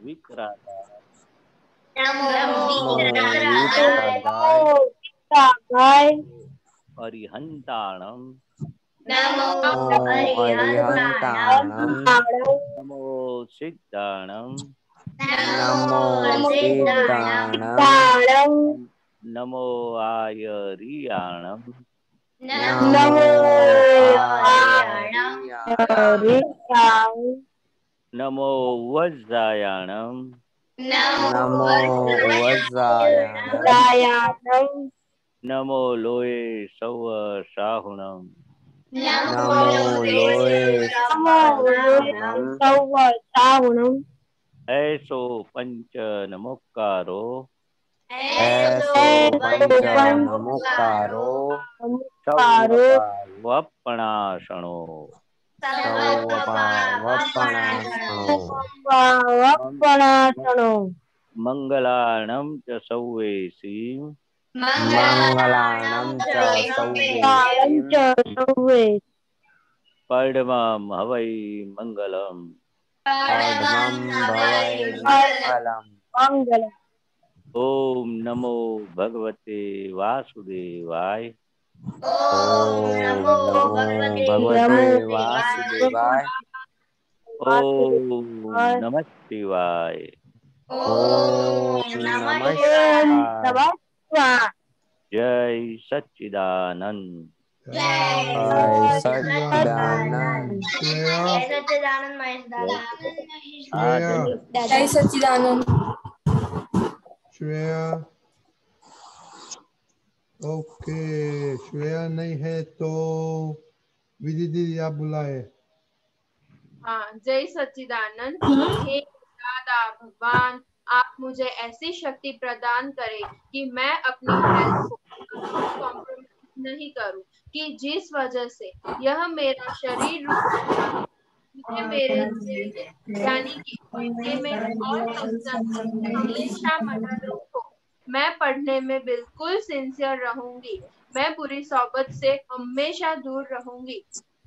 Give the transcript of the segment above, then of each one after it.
विक्रांताय नमो विक्रांताय अरिहंताणं नमो अरिहंताणं नमो सिद्धाणं नमो सिद्धाणं नमो आयरियाणं नमो आर्याणं नमो वज्रायाणं नमो वज्रायाणं नमो लोये सव साहुणं नमो लोये साहुणं ऐसो पंच नमोकारो ऐसो पंच नमोकारो वपणाशणो सौपवपणासनो मंगलाणं च सौवेसी मंगलाणं च सौवेसिं पद्मं हवै मंगलम् पद्मं भवै मंगलम्। ओम नमो भगवते वासुदेवाय ओम नमो भगवते वासुदेवाय ओम नमः शिवाय ओम नमः शिवाय जय सच्चिदानंद जय सच्चिदानंद जय सच्चिदानंद महेश दादा। जय सच्चिदानंद। श्रेया ओके, श्रेया नहीं है तो विधि दीदी आप बुलाए। हाँ, जय सच्चिदानंद। हे दादा भगवान, आप मुझे ऐसी शक्ति प्रदान करें कि मैं अपनी हेल्थ को कॉम्प्रोमाइज नहीं करूं, कि जिस वजह से यह मेरा शरीर रुक जाए, मुझे मेरे यानी कि पढ़ने में और हमेशा मदद हो। मैं पढ़ने में बिल्कुल सिंसियर रहूंगी। मैं बुरी सोबत से हमेशा दूर रहूंगी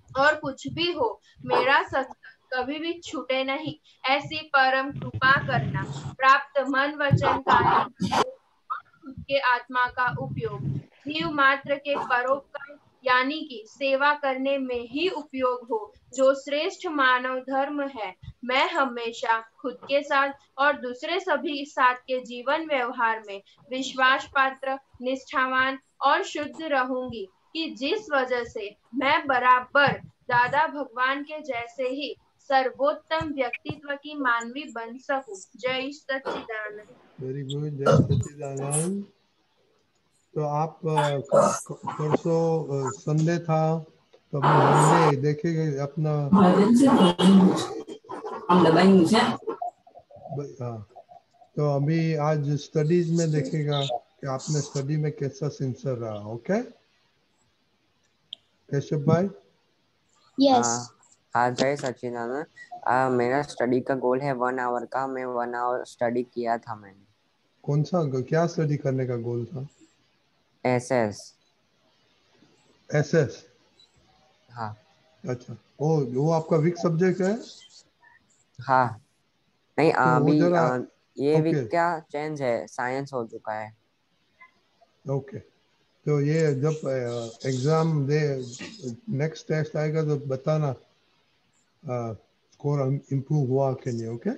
और कुछ भी हो मेरा सत्संग कभी भी छूटे नहीं, ऐसी परम कृपा करना। प्राप्त मन वचन काया खुद के आत्मा का उपयोग जीव मात्र के परोपकार यानी कि सेवा करने में ही उपयोग हो, जो श्रेष्ठ मानव धर्म है। मैं हमेशा खुद के साथ और दूसरे सभी साथ के जीवन व्यवहार में विश्वास पात्र, निष्ठावान और शुद्ध रहूंगी, कि जिस वजह से मैं बराबर दादा भगवान के जैसे ही सर्वोत्तम व्यक्तित्व की मानवी बन सकूं। जय सच्चिदानंद। वेरी गुड, जय सच्चिदानंद। तो आप परसों संडे था, तो अभी मंडे देखेंगे अपना। हाँ, तो अभी आज स्टडीज में देखेगा कि आपने स्टडी में कैसा सिंसियर रहा। ओके केशव भाई। हाँ, जय सच्चिदानंद। मेरा स्टडी का गोल है 1 आवर का। मैं 1 आवर स्टडी किया था मैंने। कौन सा, क्या स्टडी करने का गोल था? एसएस। एसएस, हाँ। अच्छा, वो आपका वीक सब्जेक्ट है? हाँ, नहीं तो वो अभी जरा ये ओके वीक क्या चेंज है, साइंस हो चुका है। ओके, तो ये जब एग्जाम दे नेक्स्ट टेस्ट आएगा तो बताना स्कोर इम्प्रूव हुआ कि नहीं। ओके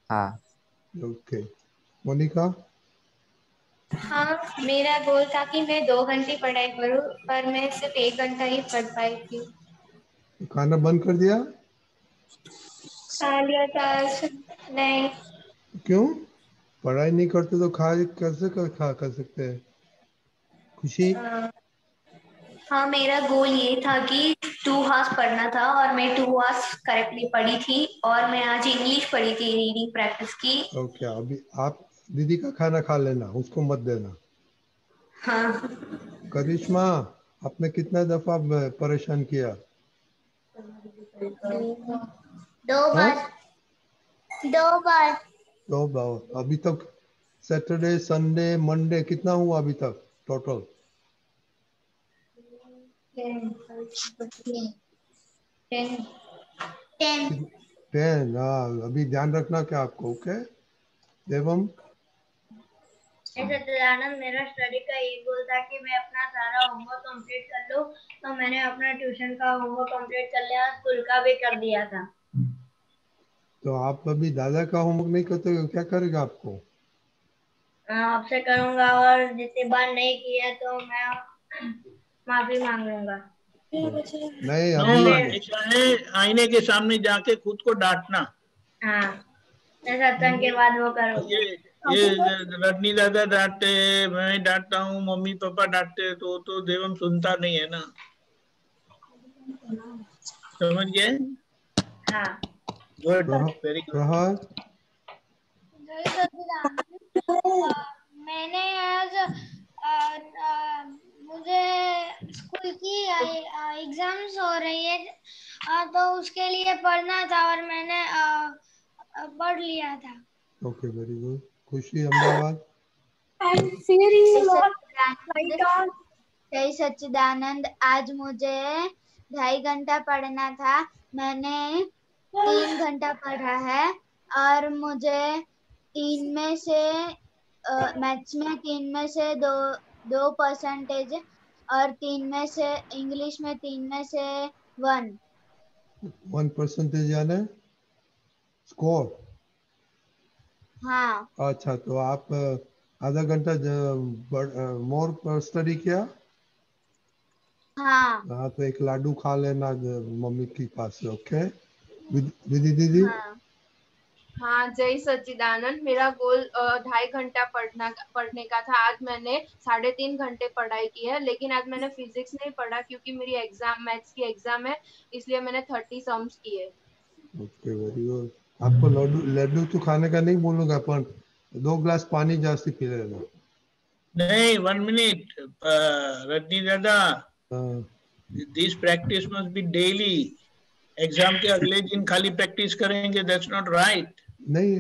हाँ। ओके, मोनिका। हाँ, मेरा गोल था कि मैं 2 घंटे पढ़ाई करूँ, पर मैं सिर्फ 1 घंटा ही पढ़ पाई थी। खाना बंद कर दिया? खा लिया था। नहीं। क्यों? पढ़ाई नहीं करते तो खा कैसे कर सकते हैं? खुशी। हाँ, मेरा गोल ये था कि 2 आवर्स पढ़ना था और मैं 2 आवर्स करेक्टली पढ़ी थी, और मैं आज इंग्लिश पढ़ी थी, रीडिंग प्रैक्टिस की। ओके, अभी आप दीदी का खाना खा लेना, उसको मत देना। हाँ। करिश्मा, आपने कितना दफा परेशान किया? 2 हाँ, बार। 2 बार। 2 बार। अभी तक सैटरडे संडे मंडे कितना हुआ अभी तक टोटल? 10। 10, हाँ अभी ध्यान रखना क्या आपको, ओके देवम। सच्चिदानंद, मेरा स्टडी का यही गोल था कि मैं अपना सारा होमवर्क कंप्लीट कर लूं, तो मैंने अपना ट्यूशन का होमवर्क कंप्लीट कर लिया, स्कूल का भी कर दिया था। तो आप अभी दादा का होमवर्क नहीं करते हो, क्या करेगा आपको? आपसे करूंगा, और जितनी बार नहीं किया तो मैं माफी मांग लूंगा। नहीं नो, अभी ऐसा है, आईने के सामने जाके खुद को डांटना। हाँ, मैं सत्संग के बाद वो करूंगा। ये रजनी दादा डांटते हैं, मैं डांटता हूँ, मम्मी पापा डांटते हैं, तो देवम सुनता नहीं है ना, समझ गए? हाँ। Good, very good. प्रहर मैंने आज मुझे स्कूल की एग्जाम्स हो रही है, तो उसके लिए पढ़ना था और मैंने पढ़ लिया था। Okay very good. खुशी अहमदाबाद। जय सच्चिदानंद, आज मुझे 2.5 घंटा पढ़ना था, मैंने 3 घंटा पढ़ा है, और मुझे 3 में से मैथ्स में 3 में से 2% और 3 में से इंग्लिश में 3 में से 1% यानी स्कोर। हाँ। अच्छा, तो आप आधा घंटा मोर स्टडी किया? हाँ। तो एक लाडू खा लेना मम्मी के पास से, ओके दीदी दीदी। हाँ, जय सच्चिदानंद, मेरा गोल 2.5 घंटा पढ़ने का था। आज मैंने 3.5 घंटे पढ़ाई की है, लेकिन आज मैंने फिजिक्स नहीं पढ़ा क्योंकि मेरी मैथ्स की एग्जाम है, इसलिए मैंने 30 सम्स किए। Okay very good. आपको लड्डू लड्डू तो खाने का नहीं बोलूंगा, पर 2 ग्लास पानी जास्ती पी लेना। नहीं, 1 मिनट रजनी दादा, this practice must be daily. Exam के अगले दिन खाली प्रैक्टिस करेंगे, दैट्स नॉट राइट। नहीं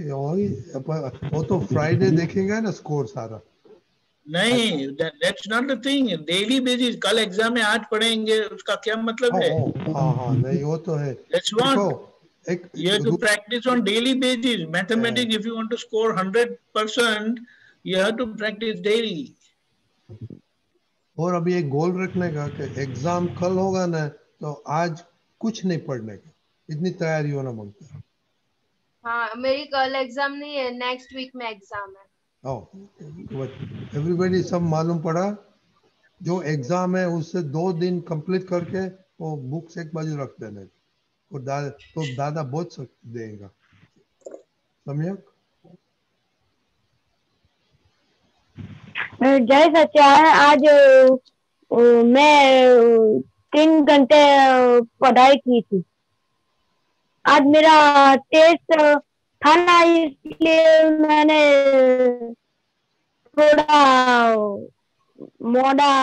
वो तो फ्राइडे देखेंगे ना स्कोर सारा। नहीं, that's not the thing, daily basis. कल एग्जाम है, आज पढ़ेंगे, उसका क्या मतलब है? हाँ नहीं वो तो है। That's what you have to practice on daily basis. Mathematics, if you want to score 100%, you have to practice daily. और अभी एक गोल रखने का कि एग्जाम कल होगा ना, तो आज कुछ नहीं पढ़ने का, इतनी तैयारी होना मांगता है। हाँ, मेरी कल एग्जाम नहीं है, नेक्स्ट वीक में एग्जाम है। एवरीबॉडी सब मालूम पड़ा, जो एग्जाम है उससे 2 दिन कंप्लीट करके वो बुक्स एक बाजू रख देने, और दादा बहुत देगा, समझ? जय सच्चिदानंद, आज मैं 3 घंटे पढ़ाई की थी। आज मेरा टेस्ट था ना, इसलिए मैंने थोड़ा मोड़ा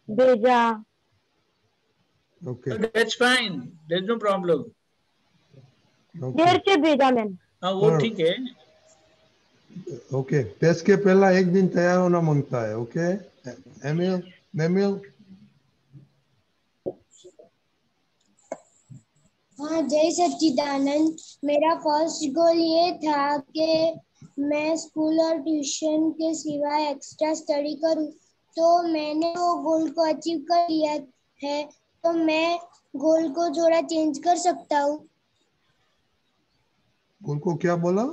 भेजा। Okay. That's fine. There's no problem. देर से भेजा मैंने। हाँ, वो ठीक है। ओके, टेस्ट के पहला एक दिन तैयार होना मांगता है, ओके एमिल। हाँ, जय सच्चिदानंद, मेरा फर्स्ट गोल ये था कि मैं स्कूल और ट्यूशन के सिवाय एक्स्ट्रा स्टडी करूं, तो मैंने वो गोल को अचीव कर लिया है। तो मैं गोल को थोड़ा चेंज कर सकता हूँ। गोल को क्या बोला?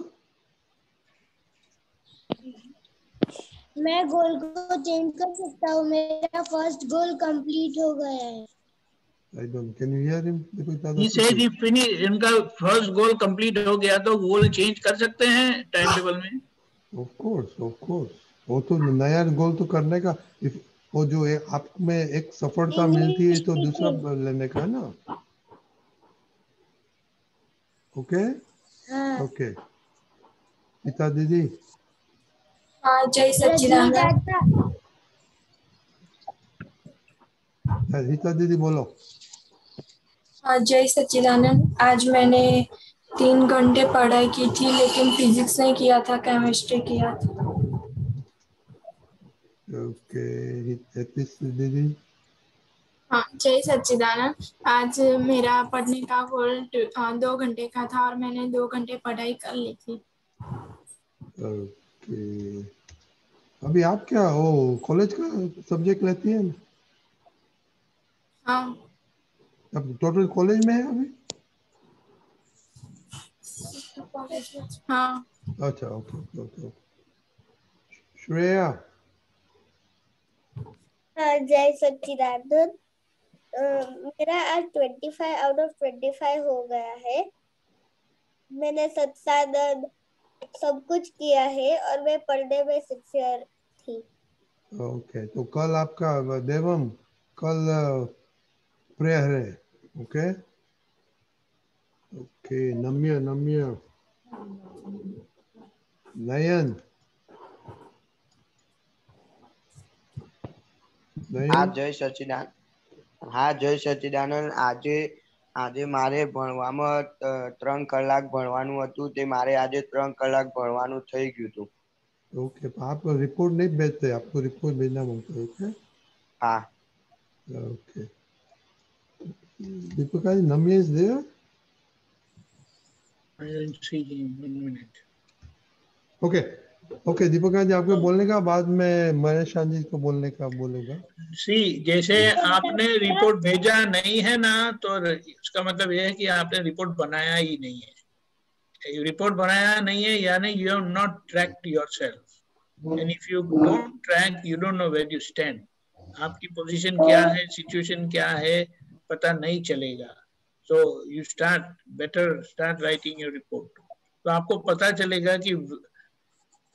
मैं गोल को चेंज कर सकता हूँ, मेरा फर्स्ट गोल कंप्लीट हो गया है। I don't. Can you hear him? He said if इनका फर्स्ट गोल कंप्लीट हो गया तो गोल चेंज कर सकते हैं टाइम टेबल में। Of course. वो तो नया गोल तो करने का, वो जो आप में एक सफलता मिलती है तो दूसरा लेने का है ना। ओके ओके गीता दीदी। हाँ, जय सच्चिदानंद। गीता दीदी बोलो। हाँ, जय सच्चिदानंद, आज मैंने 3 घंटे पढ़ाई की थी, लेकिन फिजिक्स नहीं किया था, केमिस्ट्री किया था। ओके दीदी। हाँ, जय सच्चिदानंद। आज मेरा पढ़ने का गोल 2 घंटे का था और मैंने 2 घंटे पढ़ाई कर ली थी। ओके, अभी आप क्या वो कॉलेज का सब्जेक्ट लेती हैं? हाँ। अब टोटल कॉलेज में है अभी? हाँ। अच्छा, ओके ओके ओके। श्रेया। हाँ, जय सच्चिदानंद। मेरा आज 25 आउट ऑफ 25 हो गया है। मैंने सत्सानंद सब कुछ किया है और मैं पढ़ने में सिंसियर थी। ओके, तो कल आपका देवम कल प्रेयर है। Okay okay. नम्य नम्य नयन હા જય સચ્ચિદાનંદ. હા જય સચ્ચિદાનંદ. આજે મારે ભણવામાં 3 કલાક ભણવાનું હતું, તે મારે આજે 3 કલાક ભણવાનું થઈ ગયું હતું. ओके, आप रिपोर्ट नहीं भेजते, आपको रिपोर्ट भेजना होता है। ओके हाँ okay. Deepika ji, Namya is there? I don't see him. 1 minute. Okay okay, Deepika ji आपके बोलने का बाद में महेश जी को बोलने का बोलेगा। सी, जैसे आपने रिपोर्ट भेजा नहीं है ना, तो इसका मतलब यह है कि आपने रिपोर्ट बनाया ही नहीं है। रिपोर्ट बनाया नहीं है यानी you have not tracked yourself, and if you don't track you don't know where you stand. आपकी पोजीशन क्या है, सिचुएशन क्या है, पता नहीं चलेगा। So you start writing your report, तो आपको पता चलेगा कि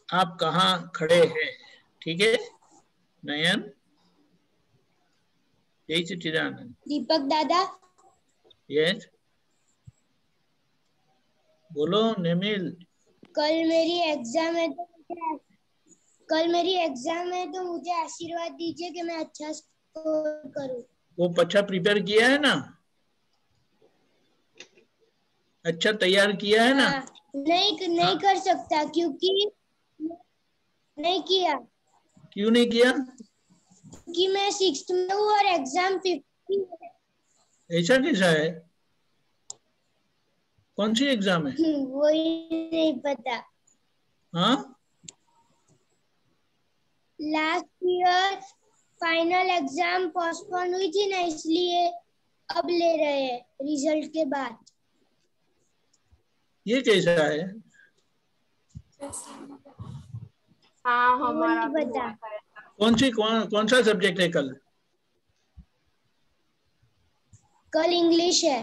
आप कहाँ खड़े हैं। ठीक है नयन? जय सच्चिदानंद। दीपक दादा, यस बोलो नेमिल। कल मेरी एग्जाम है तो मुझे आशीर्वाद दीजिए कि मैं अच्छा स्कोर करूं। वो अच्छा प्रिपेयर किया है ना, अच्छा तैयार किया है ना? नहीं कर सकता क्योंकि नहीं किया। क्यों नहीं किया? क्योंकि मैं 6th में हूँ और एग्जाम 50 है। ऐसा कैसा है? कौन सी एग्जाम है? वही नहीं पता। हाँ, last year final exam postpone हुई थी ना, इसलिए अब ले रहे हैं रिजल्ट के बाद। ये कैसा है? हाँ हमारा भी बता। कौन सा सब्जेक्ट है कल? कल इंग्लिश है।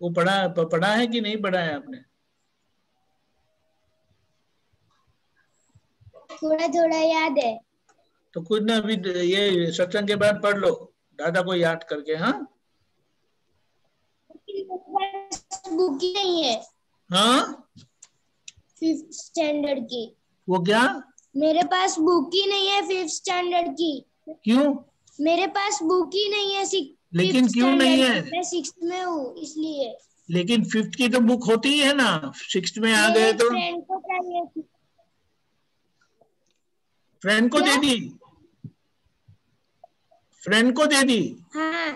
वो पढ़ा है कि नहीं पढ़ा है आपने? थोड़ा थोड़ा याद है। तो कुछ ना, अभी ये सत्संग के बाद पढ़ लो दादा को याद करके। हाँ बुक ही नहीं है। हाँ 5th स्टैंडर्ड की। वो क्या? मेरे पास बुक ही नहीं है 5th स्टैंडर्ड की। क्यों? मेरे पास बुक ही नहीं है। लेकिन क्यों नहीं है? मैं 6th में हूँ इसलिए। लेकिन 5th की तो बुक होती है ना, 6th में आ गए तो। फ्रेंड को चाहिए थी। फ्रेंड को दे दी? फ्रेंड को दे दी? हाँ,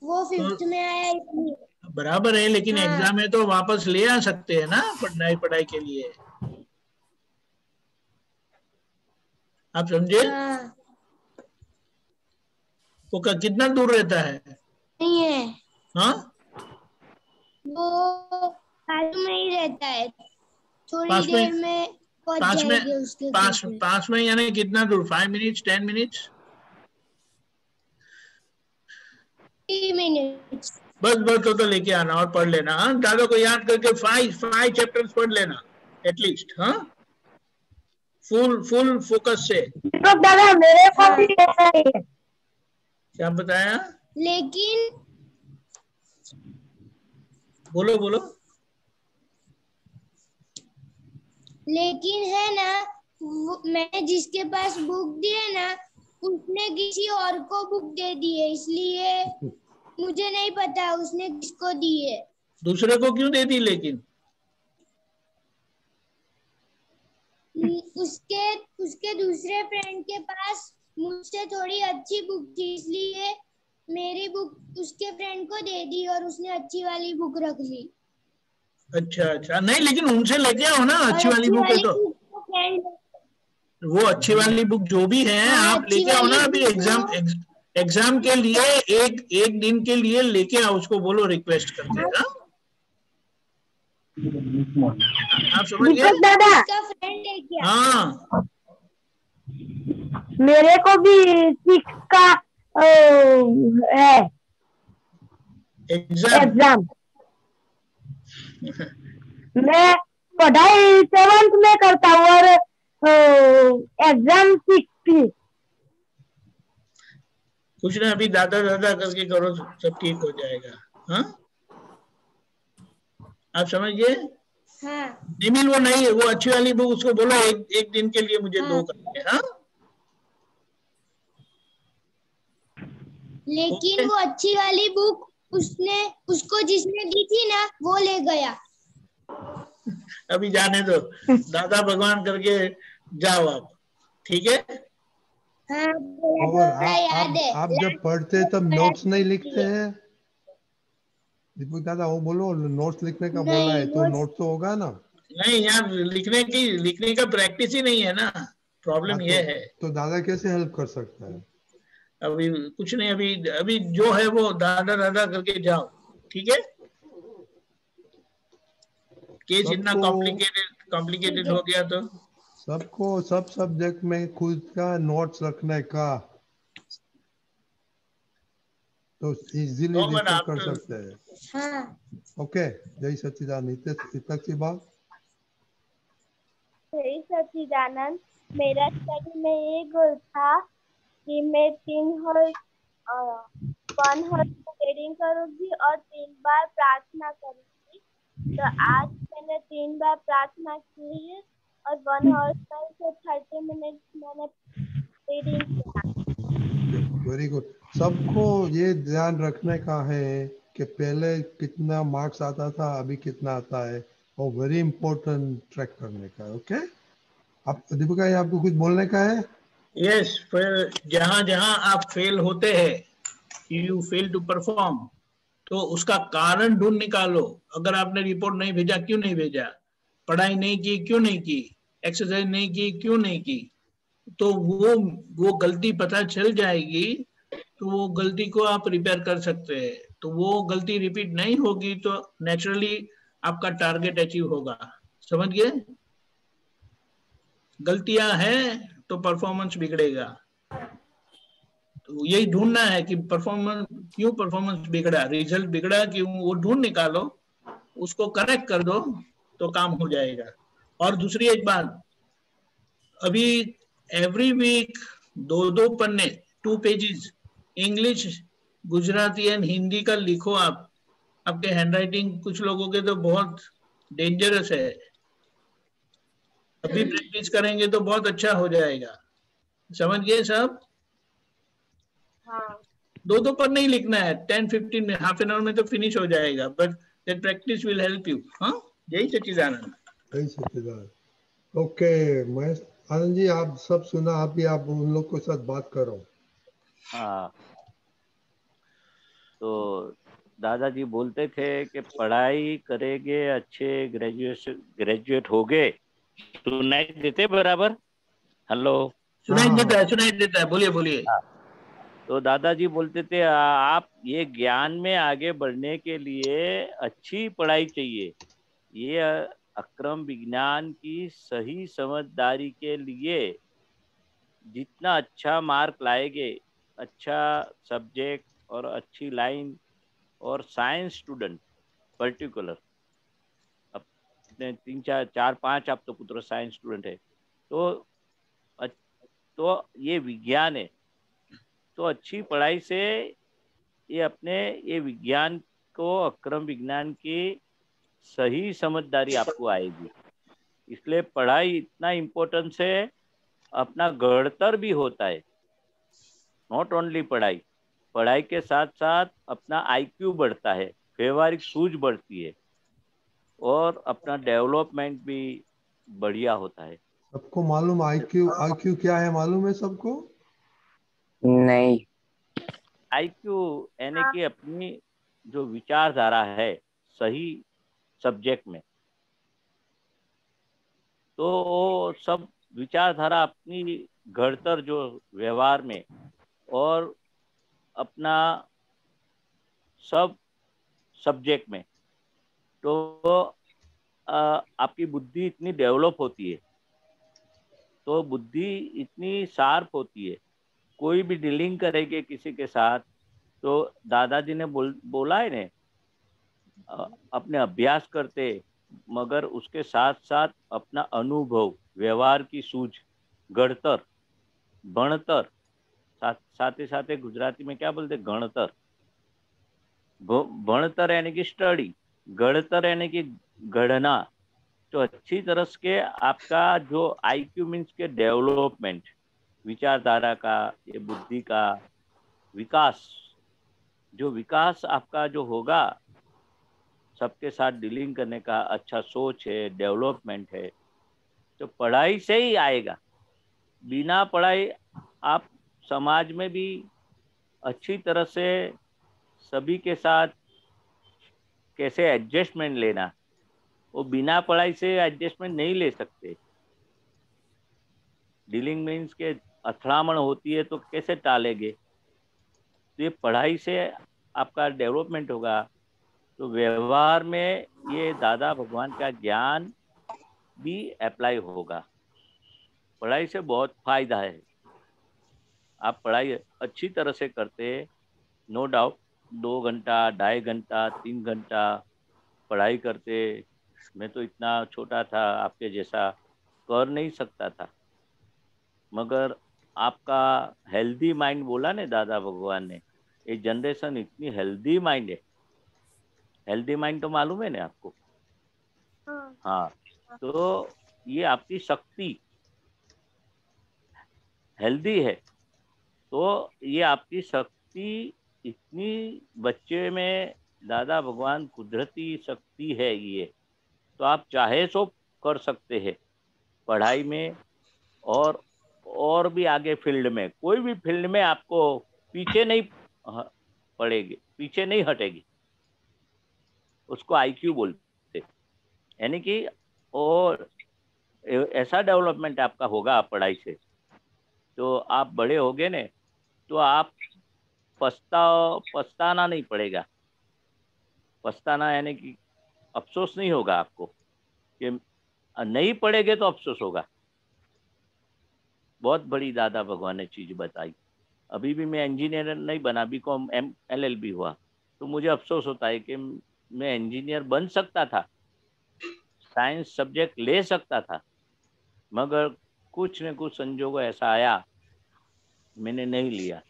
वो 5th में आया इसलिए। बराबर है, लेकिन हाँ। एग्जाम है तो वापस ले आ सकते हैं ना पढ़ाई के लिए। आप समझे? हाँ। वो कितना दूर रहता है? नहीं है। हाँ, वो बाजू में ही रहता है, थोड़ी पास में? देर में पहुंच जाएंगे उसके पास में यानी कितना दूर? 5 मिनट्स, 10 मिनट्स? 3 मिनट्स। बस तो लेके आना और पढ़ लेना। हाँ, दादा को याद करके 5 चैप्टर्स पढ़ लेना एटलीस्ट। हाँ, फुल फोकस से। दादा मेरे को भी ऐसा ही है। क्या बताया? लेकिन बोलो। लेकिन है ना, मैंने जिसके पास बुक दी है ना, उसने किसी और को बुक दे दी है, इसलिए मुझे नहीं पता उसने किसको दी है। दूसरे को क्यों दे दी? लेकिन उसके दूसरे फ्रेंड के पास मुझसे थोड़ी अच्छी बुक थी, इसलिए मेरी बुक उसके फ्रेंड को दे दी और उसने अच्छी वाली बुक रख ली। अच्छा अच्छा, नहीं लेकिन उनसे लेके आओ ना, अच्छी वाली बुक है तो। वो अच्छी वाली बुक जो भी है आप लेके आओ ना, अभी एग्जाम के लिए एक दिन के लिए लेके आओ, उसको बोलो रिक्वेस्ट करके। आप समझ गए? दादा हाँ, मेरे को भी 6 का है एग्जाम। मैं पढ़ाई 7th में करता हूँ और एग्जाम 6 थी। कुछ ना, अभी दादा दादा करके करो, सब ठीक हो जाएगा। हाँ, आप समझ गए? हाँ। निमिल वो नहीं है, वो अच्छी वाली बुक, उसको बोलो एक दिन के लिए मुझे दो करके। हाँ, लेकिन वो अच्छी वाली बुक उसको जिसने दी थी ना, वो ले गया। अभी जाने दो, दादा भगवान करके जाओ आप, ठीक है? हाँ, और आप जब पढ़ते तब नोट्स नहीं लिखते हैं? दीपक दादा वो बोलो, नोट्स लिखने का बोला है तो नोट्स तो होगा ना? नहीं यार, लिखने का प्रैक्टिस ही नहीं है ना, प्रॉब्लम ये है। तो दादा कैसे हेल्प कर सकता है? अभी कुछ नहीं, अभी जो है वो दादा दादा करके जाओ, ठीक है? केस इतना कॉम्प्लिकेटेड हो गया तो सबको सब सब्जेक्ट में खुद का नोट्स रखने का, तो इजीली डिस्कस कर सकते हैं। हाँ। ओके, जय सच्चिदानंद। इतक सी बात। जय सच्चिदानंद, मेरा स्टडी में ये गोल था कि मैं 1 हर्ष रीडिंग करूंगी और 3 बार प्रार्थना करूंगी। तो आज मैंने 3 बार प्रार्थना की है और 1 हर्ष से 30 मिनट मैंने रीडिंग किया। Very good. सबको ये ध्यान रखने का है कि पहले कितना मार्क्स आता था, अभी कितना आता है, और वेरी इंपॉर्टेंट ट्रैक करने का है। ओके, आप दीपिका ये आपको कुछ बोलने का है? यस, फिर जहां जहां आप फेल होते हैं, यू फेल टू परफॉर्म, तो उसका कारण ढूंढ निकालो। अगर आपने रिपोर्ट नहीं भेजा, क्यों नहीं भेजा? पढ़ाई नहीं की, क्यों नहीं की? एक्सरसाइज नहीं की, क्यों नहीं की? तो वो गलती पता चल जाएगी, तो वो गलती को आप रिपेयर कर सकते हैं। तो वो गलती रिपीट नहीं होगी तो नेचुरली आपका टारगेट अचीव होगा। समझ गए? गलतियां हैं तो परफॉर्मेंस बिगड़ेगा। तो यही ढूंढना है कि क्यों परफॉर्मेंस बिगड़ा, रिजल्ट बिगड़ा क्यों, वो ढूंढ निकालो, उसको करेक्ट कर दो तो काम हो जाएगा। और दूसरी एक बात, अभी एवरी वीक 2 पन्ने, 2 pages English, Gujarati and Hindi का लिखो आप। आपके हैंडराइटिंग कुछ लोगों के तो बहुत डेंजरस है, अभी प्रैक्टिस करेंगे तो बहुत अच्छा हो जाएगा। समझ गए सब? हाँ। 2 पन्ने ही लिखना है, 10-15 में, हाफ एन आवर में तो फिनिश हो जाएगा, but that practice will help you. हाँ, जय सच्चिदानंद। जय सच्चिदानंद। ओके महेश, आनंद जी आप सब सुना, आप उन लोग के साथ बात करो। हाँ, तो दादाजी बोलते थे कि पढ़ाई करेंगे, अच्छे ग्रेजुएट हो गए। सुनाई देते बराबर? हेलो, सुनाई देता है, बोलिए बोलिए। तो दादाजी बोलते थे आप ये ज्ञान में आगे बढ़ने के लिए अच्छी पढ़ाई चाहिए। ये अक्रम विज्ञान की सही समझदारी के लिए जितना अच्छा मार्क लाएंगे, अच्छा सब्जेक्ट और अच्छी लाइन, और साइंस स्टूडेंट पर्टिकुलर, अपने 3-4-5 आप तो पुत्र साइंस स्टूडेंट है, तो ये विज्ञान है। तो अच्छी पढ़ाई से ये विज्ञान को, अक्रम विज्ञान की सही समझदारी आपको आएगी। इसलिए पढ़ाई इतना इम्पोर्टेंस है, अपना गढ़तर भी होता है। नॉट ओनली पढ़ाई के साथ साथ अपना आईक्यू बढ़ता है, व्यवहारिक सूझ बढ़ती है, और अपना डेवलपमेंट भी बढ़िया होता है। सबको मालूम आईक्यू क्या है? मालूम है सबको? नहीं। आईक्यू यानी कि अपनी जो विचारधारा है सही सब्जेक्ट में, तो वो सब विचारधारा अपनी घड़तर जो व्यवहार में और अपना सब सब्जेक्ट में, तो आपकी बुद्धि इतनी डेवलप होती है, तो बुद्धि इतनी शार्प होती है, कोई भी डीलिंग करेंगे किसी के साथ, तो दादाजी ने बोला है ने, अपने अभ्यास करते मगर उसके साथ साथ अपना अनुभव, व्यवहार की सूझ, गणतर, भणतर, साथ ही साथ गुजराती में क्या बोलते, गणतर, भणतर यानी कि स्टडी, गणतर यानी कि गणना। तो अच्छी तरह से आपका जो आईक्यू मीन्स के डेवलपमेंट, विचारधारा का, ये बुद्धि का विकास, जो विकास आपका जो होगा, सबके साथ डीलिंग करने का अच्छा सोच है, डेवलपमेंट है, तो पढ़ाई से ही आएगा। बिना पढ़ाई आप समाज में भी अच्छी तरह से सभी के साथ कैसे एडजस्टमेंट लेना, वो बिना पढ़ाई से एडजस्टमेंट नहीं ले सकते। डीलिंग मीन्स के अथड़ामण होती है तो कैसे टालेंगे, तो ये पढ़ाई से आपका डेवलपमेंट होगा। तो व्यवहार में ये दादा भगवान का ज्ञान भी अप्लाई होगा। पढ़ाई से बहुत फायदा है। आप पढ़ाई अच्छी तरह से करते, नो डाउट 2 घंटा, 2.5 घंटा, 3 घंटा पढ़ाई करते, मैं तो इतना छोटा था, आपके जैसा कर नहीं सकता था, मगर आपका हेल्दी माइंड बोला ने दादा भगवान ने, ये जनरेशन इतनी हेल्दी माइंड है। हेल्दी माइंड तो मालूम है ना आपको? हाँ, तो ये आपकी शक्ति हेल्दी है, तो ये आपकी शक्ति इतनी बच्चे में दादा भगवान कुदरती शक्ति है ये, तो आप चाहे सो कर सकते हैं पढ़ाई में और भी आगे फील्ड में, कोई भी फील्ड में आपको पीछे नहीं पड़ेगी, पीछे नहीं हटेगी। उसको आईक्यू बोलते, यानी कि और ऐसा डेवलपमेंट आपका होगा पढ़ाई से, तो आप बड़े होगे ने, तो आप पछताना नहीं पड़ेगा। पछताना यानी कि अफसोस नहीं होगा आपको, कि नहीं पढ़ेंगे तो अफसोस होगा। बहुत बड़ी दादा भगवान ने चीज बताई। अभी भी मैं इंजीनियर नहीं बना, बीकॉम LLB हुआ, तो मुझे अफसोस होता है कि मैं इंजीनियर बन सकता था, साइंस सब्जेक्ट ले सकता था, मगर कुछ न कुछ संजोग ऐसा आया, मैंने नहीं लिया।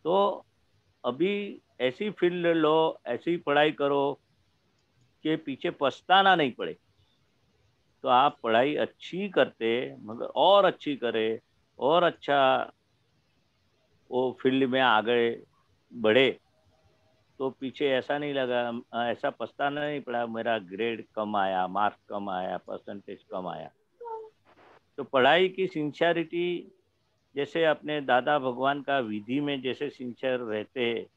तो अभी ऐसी फील्ड लो, ऐसी पढ़ाई करो कि पीछे पछताना नहीं पड़े। तो आप पढ़ाई अच्छी करते, मगर और अच्छी करे, और अच्छा वो फील्ड में आगे बढ़े, तो पीछे ऐसा नहीं लगा, ऐसा पछताना नहीं पड़ा मेरा ग्रेड कम आया, मार्क्स कम आया, परसेंटेज कम आया। तो पढ़ाई की सिंसियरिटी, जैसे अपने दादा भगवान का विधि में जैसे सिंसियर रहते,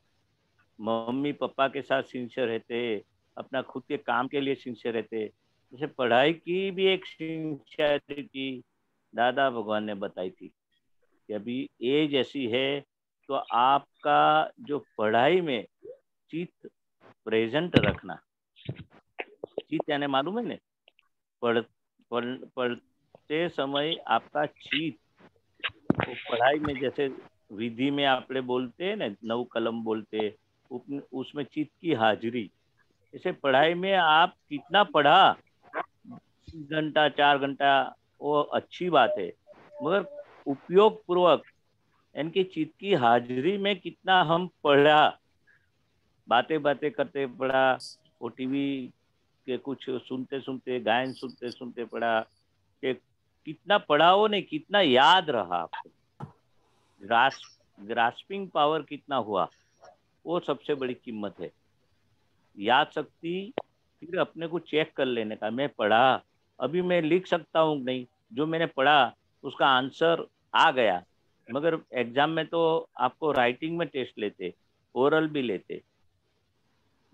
मम्मी पापा के साथ सिंसियर रहते, अपना खुद के काम के लिए सिंसियर रहते, जैसे पढ़ाई की भी एक सिंसियरिटी दादा भगवान ने बताई थी कि अभी एज ऐसी है, तो आपका जो पढ़ाई में चित्त प्रेजेंट रखना, चित्त यानी मालूम है ना, पढ़ते समय आपका चित्त, वो पढ़ाई में जैसे विधि में आपने बोलते हैं ना, 9 कलम बोलते, उसमें चित्त की हाजिरी। जैसे पढ़ाई में आप कितना पढ़ा, 3 घंटा 4 घंटा, वो अच्छी बात है, मगर उपयोग पूर्वक यानी चित्त की हाजिरी में कितना हम पढ़ा, बातें बातें करते पढ़ा, वो टीवी के कुछ सुनते सुनते, गायन सुनते सुनते पढ़ा, कि कितना पढ़ा हो नहीं, कितना याद रहा आपको, ग्रास्पिंग पावर कितना हुआ, वो सबसे बड़ी कीमत है। याद शक्ति, फिर अपने को चेक कर लेने का, मैं पढ़ा, अभी मैं लिख सकता हूँ नहीं, जो मैंने पढ़ा उसका आंसर आ गया, मगर एग्जाम में तो आपको राइटिंग में टेस्ट लेते, ओरल भी लेते।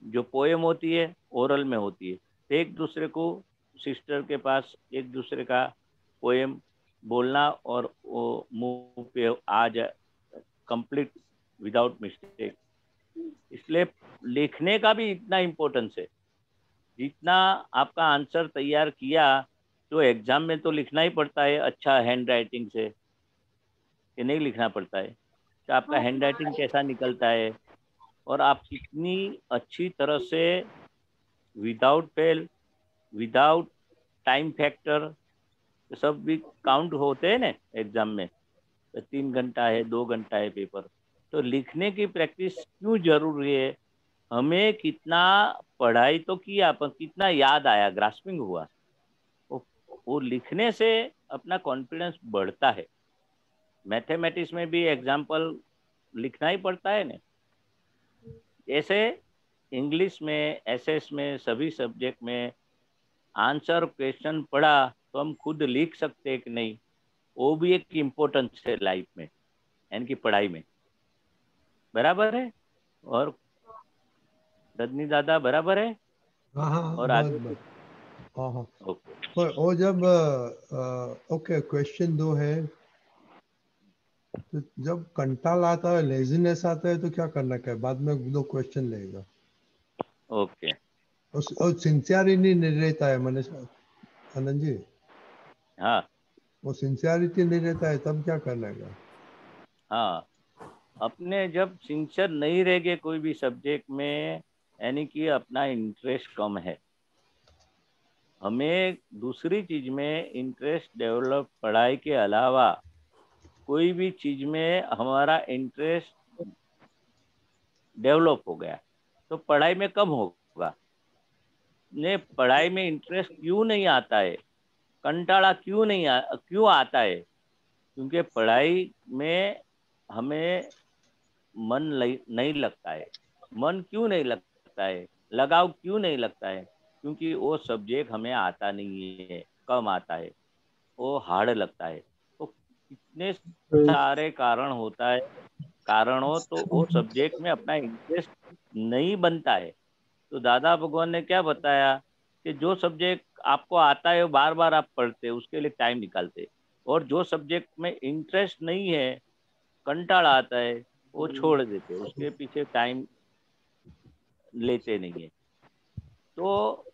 जो पोएम होती है ओरल में होती है, तो एक दूसरे को सिस्टर के पास एक दूसरे का पोएम बोलना और वो मुंह पे आ जाए कंप्लीट विदाउट मिस्टेक। इसलिए लिखने का भी इतना इम्पोर्टेंस है। जितना आपका आंसर तैयार किया तो एग्जाम में तो लिखना ही पड़ता है अच्छा हैंड राइटिंग से, कि नहीं लिखना पड़ता है कि आपका हैंड राइटिंग कैसा निकलता है और आप कितनी अच्छी तरह से without fail, without time factor, सब भी काउंट होते हैं ना एग्जाम में। 3 घंटा है, 2 घंटा है पेपर, तो लिखने की प्रैक्टिस क्यों जरूरी है? हमें कितना पढ़ाई तो किया पर कितना याद आया, ग्रास्पिंग हुआ, वो लिखने से अपना कॉन्फिडेंस बढ़ता है। मैथमेटिक्स में भी एग्जाम्पल लिखना ही पड़ता है ना। ऐसे इंग्लिश में, एसएस में, सभी सब्जेक्ट में आंसर क्वेश्चन पढ़ा तो हम खुद लिख सकते हैं कि नहीं, वो भी एक इम्पोर्टेंस है लाइफ में, यानी कि पढ़ाई में। बराबर है? और रजनी दादा बराबर है? हाँ हाँ और बस आगे बस हाँ हाँ। ओके। पर वो जब ओके क्वेश्चन 2 है, तो जब कंटाल आता है, लेजीनेस आता है, तो क्या करना है? बाद में 2 क्वेश्चन लेगा ओके। और सिंसियरिटी नहीं रहता है मनीष आनंद जी। हाँ वो सिंसियरिटी नहीं रहता है, तब क्या करना है? हाँ, अपने जब सिंसियर नहीं रहेंगे कोई भी सब्जेक्ट में, यानी कि अपना इंटरेस्ट कम है। हमें दूसरी चीज में इंटरेस्ट डेवलप, पढ़ाई के अलावा कोई भी चीज में हमारा इंटरेस्ट डेवलप हो गया तो पढ़ाई में कम होगा। ने पढ़ाई में इंटरेस्ट क्यों नहीं आता है, कंटाला क्यों आता है? क्योंकि पढ़ाई में हमें मन नहीं लगता है। मन क्यों नहीं लगता है, लगाव क्यों नहीं लगता है? क्योंकि वो सब्जेक्ट हमें आता नहीं है, कम आता है, वो हार्ड लगता है। तो कितने सारे कारण होता है, कारणों तो वो सब्जेक्ट में अपना इंटरेस्ट नहीं बनता है। तो दादा भगवान ने क्या बताया कि जो सब्जेक्ट आपको आता है वो बार बार आप पढ़ते, उसके लिए टाइम निकालते, और जो सब्जेक्ट में इंटरेस्ट नहीं है, कंटाला आता है, वो छोड़ देते, उसके पीछे टाइम लेते नहीं है। तो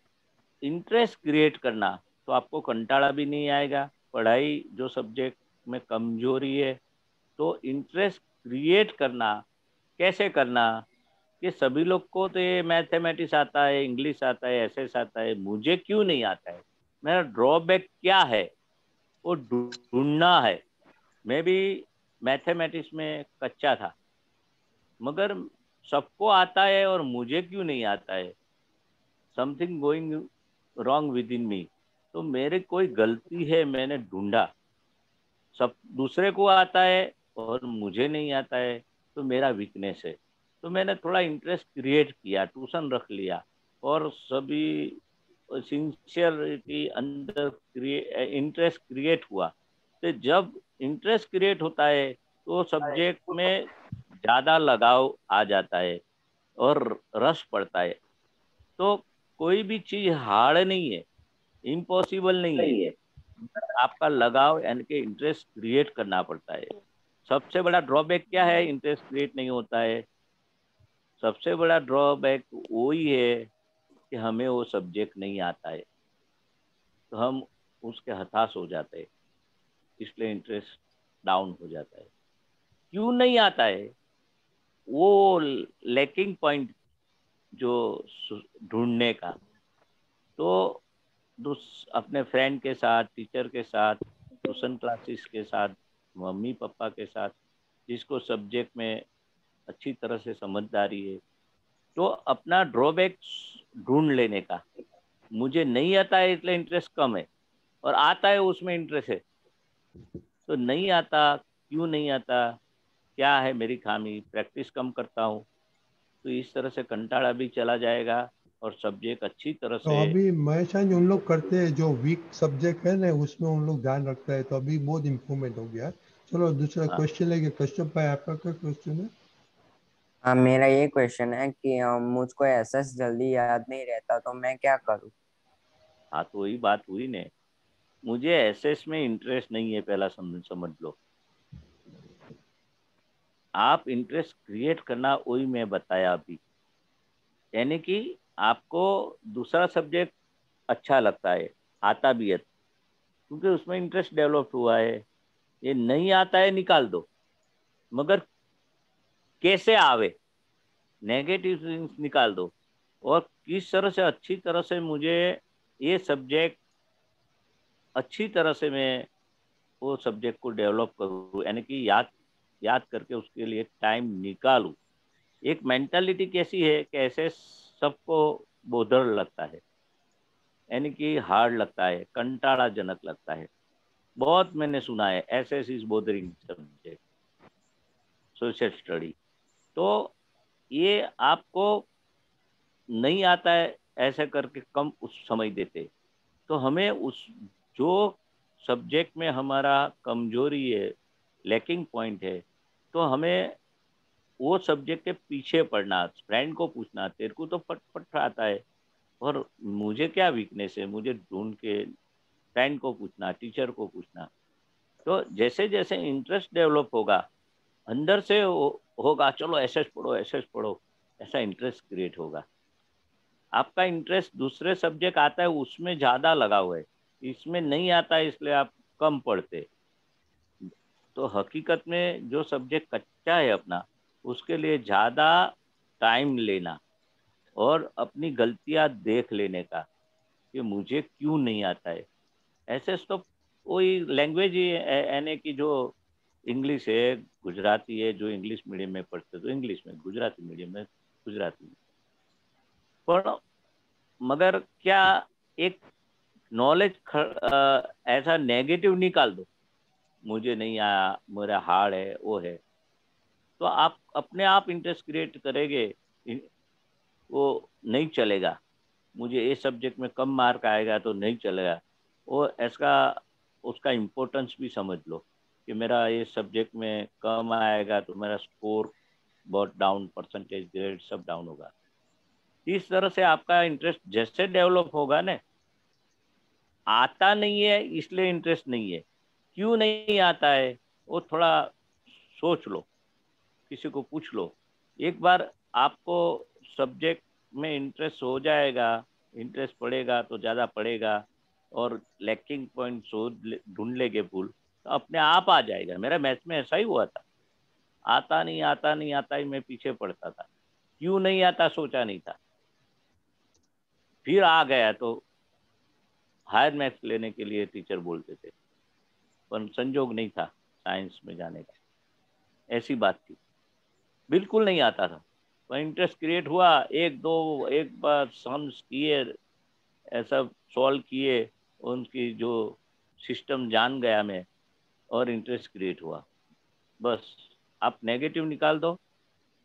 इंटरेस्ट क्रिएट करना, तो आपको कंटाला भी नहीं आएगा। पढ़ाई जो सब्जेक्ट में कमजोरी है, तो इंटरेस्ट क्रिएट करना कैसे करना? कि सभी लोग को तो ये मैथमेटिक्स आता है, इंग्लिश आता है, एसएस आता है, मुझे क्यों नहीं आता है? मेरा ड्रॉबैक क्या है, वो ढूंढना है। मैं भी मैथमेटिक्स में कच्चा था, मगर सबको आता है और मुझे क्यों नहीं आता है? Something going wrong with in me. तो मेरे कोई गलती है, मैंने ढूंढा। सब दूसरे को आता है और मुझे नहीं आता है, तो मेरा वीकनेस है। तो मैंने थोड़ा इंटरेस्ट क्रिएट किया, ट्यूशन रख लिया, और सभी सिंसियरिटी अंदर इंटरेस्ट क्रिएट हुआ। तो जब इंटरेस्ट क्रिएट होता है तो सब्जेक्ट में ज़्यादा लगाव आ जाता है और रस पड़ता है। तो कोई भी चीज़ हार्ड नहीं है, इम्पॉसिबल नहीं है, आपका लगाव यानी कि इंटरेस्ट क्रिएट करना पड़ता है। सबसे बड़ा ड्रॉबैक क्या है? इंटरेस्ट क्रिएट नहीं होता है। सबसे बड़ा ड्रॉबैक वही है कि हमें वो सब्जेक्ट नहीं आता है, तो हम उसके हताश हो जाते हैं, इसलिए इंटरेस्ट डाउन हो जाता है। क्यों नहीं आता है? वो लैकिंग पॉइंट जो ढूंढने का। तो अपने फ्रेंड के साथ, टीचर के साथ, ट्यूशन क्लासेस के साथ, मम्मी पापा के साथ, जिसको सब्जेक्ट में अच्छी तरह से समझदारी है, तो अपना ड्रॉबैक ढूंढ लेने का। मुझे नहीं आता है इसलिए इंटरेस्ट कम है, और आता है उसमें इंटरेस्ट है। तो नहीं आता, क्यों नहीं आता, क्या है मेरी खामी? प्रैक्टिस कम करता हूँ, तो इस तरह से कंटाला भी चला जाएगा और सब्जेक्ट अच्छी तरह तो से। अभी महेश उन लोग करते हैं जो वीक सब्जेक्ट है ना, उसमें उन लोग ध्यान रखता है, तो अभी बहुत इम्प्रूवमेंट हो गया है। चलो दूसरा हाँ क्वेश्चन लेके कश्यप भाई आपका क्या क्वेश्चन है? हाँ, मेरा ये क्वेश्चन है कि मुझको एसएस जल्दी याद नहीं रहता तो मैं क्या करूँ? हाँ, तो वही बात हुई ने, मुझे एसएस में इंटरेस्ट नहीं है, पहला समझ लो। आप इंटरेस्ट क्रिएट करना, वही मैं बताया अभी, यानी कि आपको दूसरा सब्जेक्ट अच्छा लगता है, आता भी है, क्योंकि उसमें इंटरेस्ट डेवलप हुआ है। ये नहीं आता है, निकाल दो, मगर कैसे आवे, नेगेटिव थिंग्स निकाल दो, और किस तरह से अच्छी तरह से मुझे ये सब्जेक्ट अच्छी तरह से मैं वो सब्जेक्ट को डेवलप करूँ, यानी कि याद याद करके उसके लिए टाइम निकालूं। एक मेंटालिटी कैसी है कि ऐसे सबको बोझल लगता है, यानी कि हार्ड लगता है, कंटाड़ाजनक लगता है। बहुत मैंने सुना है SS is bothering subject, social study. तो ये आपको नहीं आता है ऐसे करके कम उस समय देते, तो हमें उस जो सब्जेक्ट में हमारा कमजोरी है, लैकिंग पॉइंट है, तो हमें वो सब्जेक्ट के पीछे पढ़ना, फ्रेंड को पूछना, तेरे को तो फट फट आता है और मुझे क्या वीकनेस है, मुझे ढूंढ के फ्रेंड को पूछना, टीचर को पूछना। तो जैसे जैसे इंटरेस्ट डेवलप होगा, अंदर से होगा चलो एसएस पढ़ो एसएस पढ़ो, ऐसा इंटरेस्ट क्रिएट होगा। आपका इंटरेस्ट दूसरे सब्जेक्ट आता है उसमें ज़्यादा लगा हुआ है, इसमें नहीं आता है इसलिए आप कम पढ़ते। तो हकीकत में जो सब्जेक्ट कच्चा है अपना, उसके लिए ज़्यादा टाइम लेना और अपनी गलतियां देख लेने का कि मुझे क्यों नहीं आता है। ऐसे तो कोई लैंग्वेज ही है, यानी कि जो इंग्लिश है, गुजराती है, जो इंग्लिश मीडियम में पढ़ते तो इंग्लिश में, गुजराती मीडियम में गुजराती में। पर मगर क्या एक नॉलेज ऐसा नेगेटिव निकाल दो, मुझे नहीं आया, मेरा हार्ड है, वो है, तो आप अपने आप इंटरेस्ट क्रिएट करेंगे, वो नहीं चलेगा। मुझे ये सब्जेक्ट में कम मार्क आएगा तो नहीं चलेगा, वो ऐसा उसका इम्पोर्टेंस भी समझ लो कि मेरा ये सब्जेक्ट में कम आएगा तो मेरा स्कोर बहुत डाउन, परसेंटेज ग्रेड सब डाउन होगा। इस तरह से आपका इंटरेस्ट जैसे डेवलप होगा ना, आता नहीं है इसलिए इंटरेस्ट नहीं है, क्यों नहीं आता है वो थोड़ा सोच लो, किसी को पूछ लो। एक बार आपको सब्जेक्ट में इंटरेस्ट हो जाएगा, इंटरेस्ट पड़ेगा तो ज़्यादा पड़ेगा, और लैकिंग पॉइंट ढूंढ लेंगे भूल, तो अपने आप आ जाएगा। मेरा मैथ्स में ऐसा ही हुआ था, आता नहीं आता नहीं आता ही मैं पीछे पड़ता था, क्यों नहीं आता सोचा नहीं था, फिर आ गया तो हायर मैथ्स लेने के लिए टीचर बोलते थे, पर संजोग नहीं था साइंस में जाने का, ऐसी बात थी, बिल्कुल नहीं आता था। पर इंटरेस्ट क्रिएट हुआ, एक बार सम्स किए, ऐसा सॉल्व किए, उनकी जो सिस्टम जान गया मैं, और इंटरेस्ट क्रिएट हुआ। बस आप नेगेटिव निकाल दो,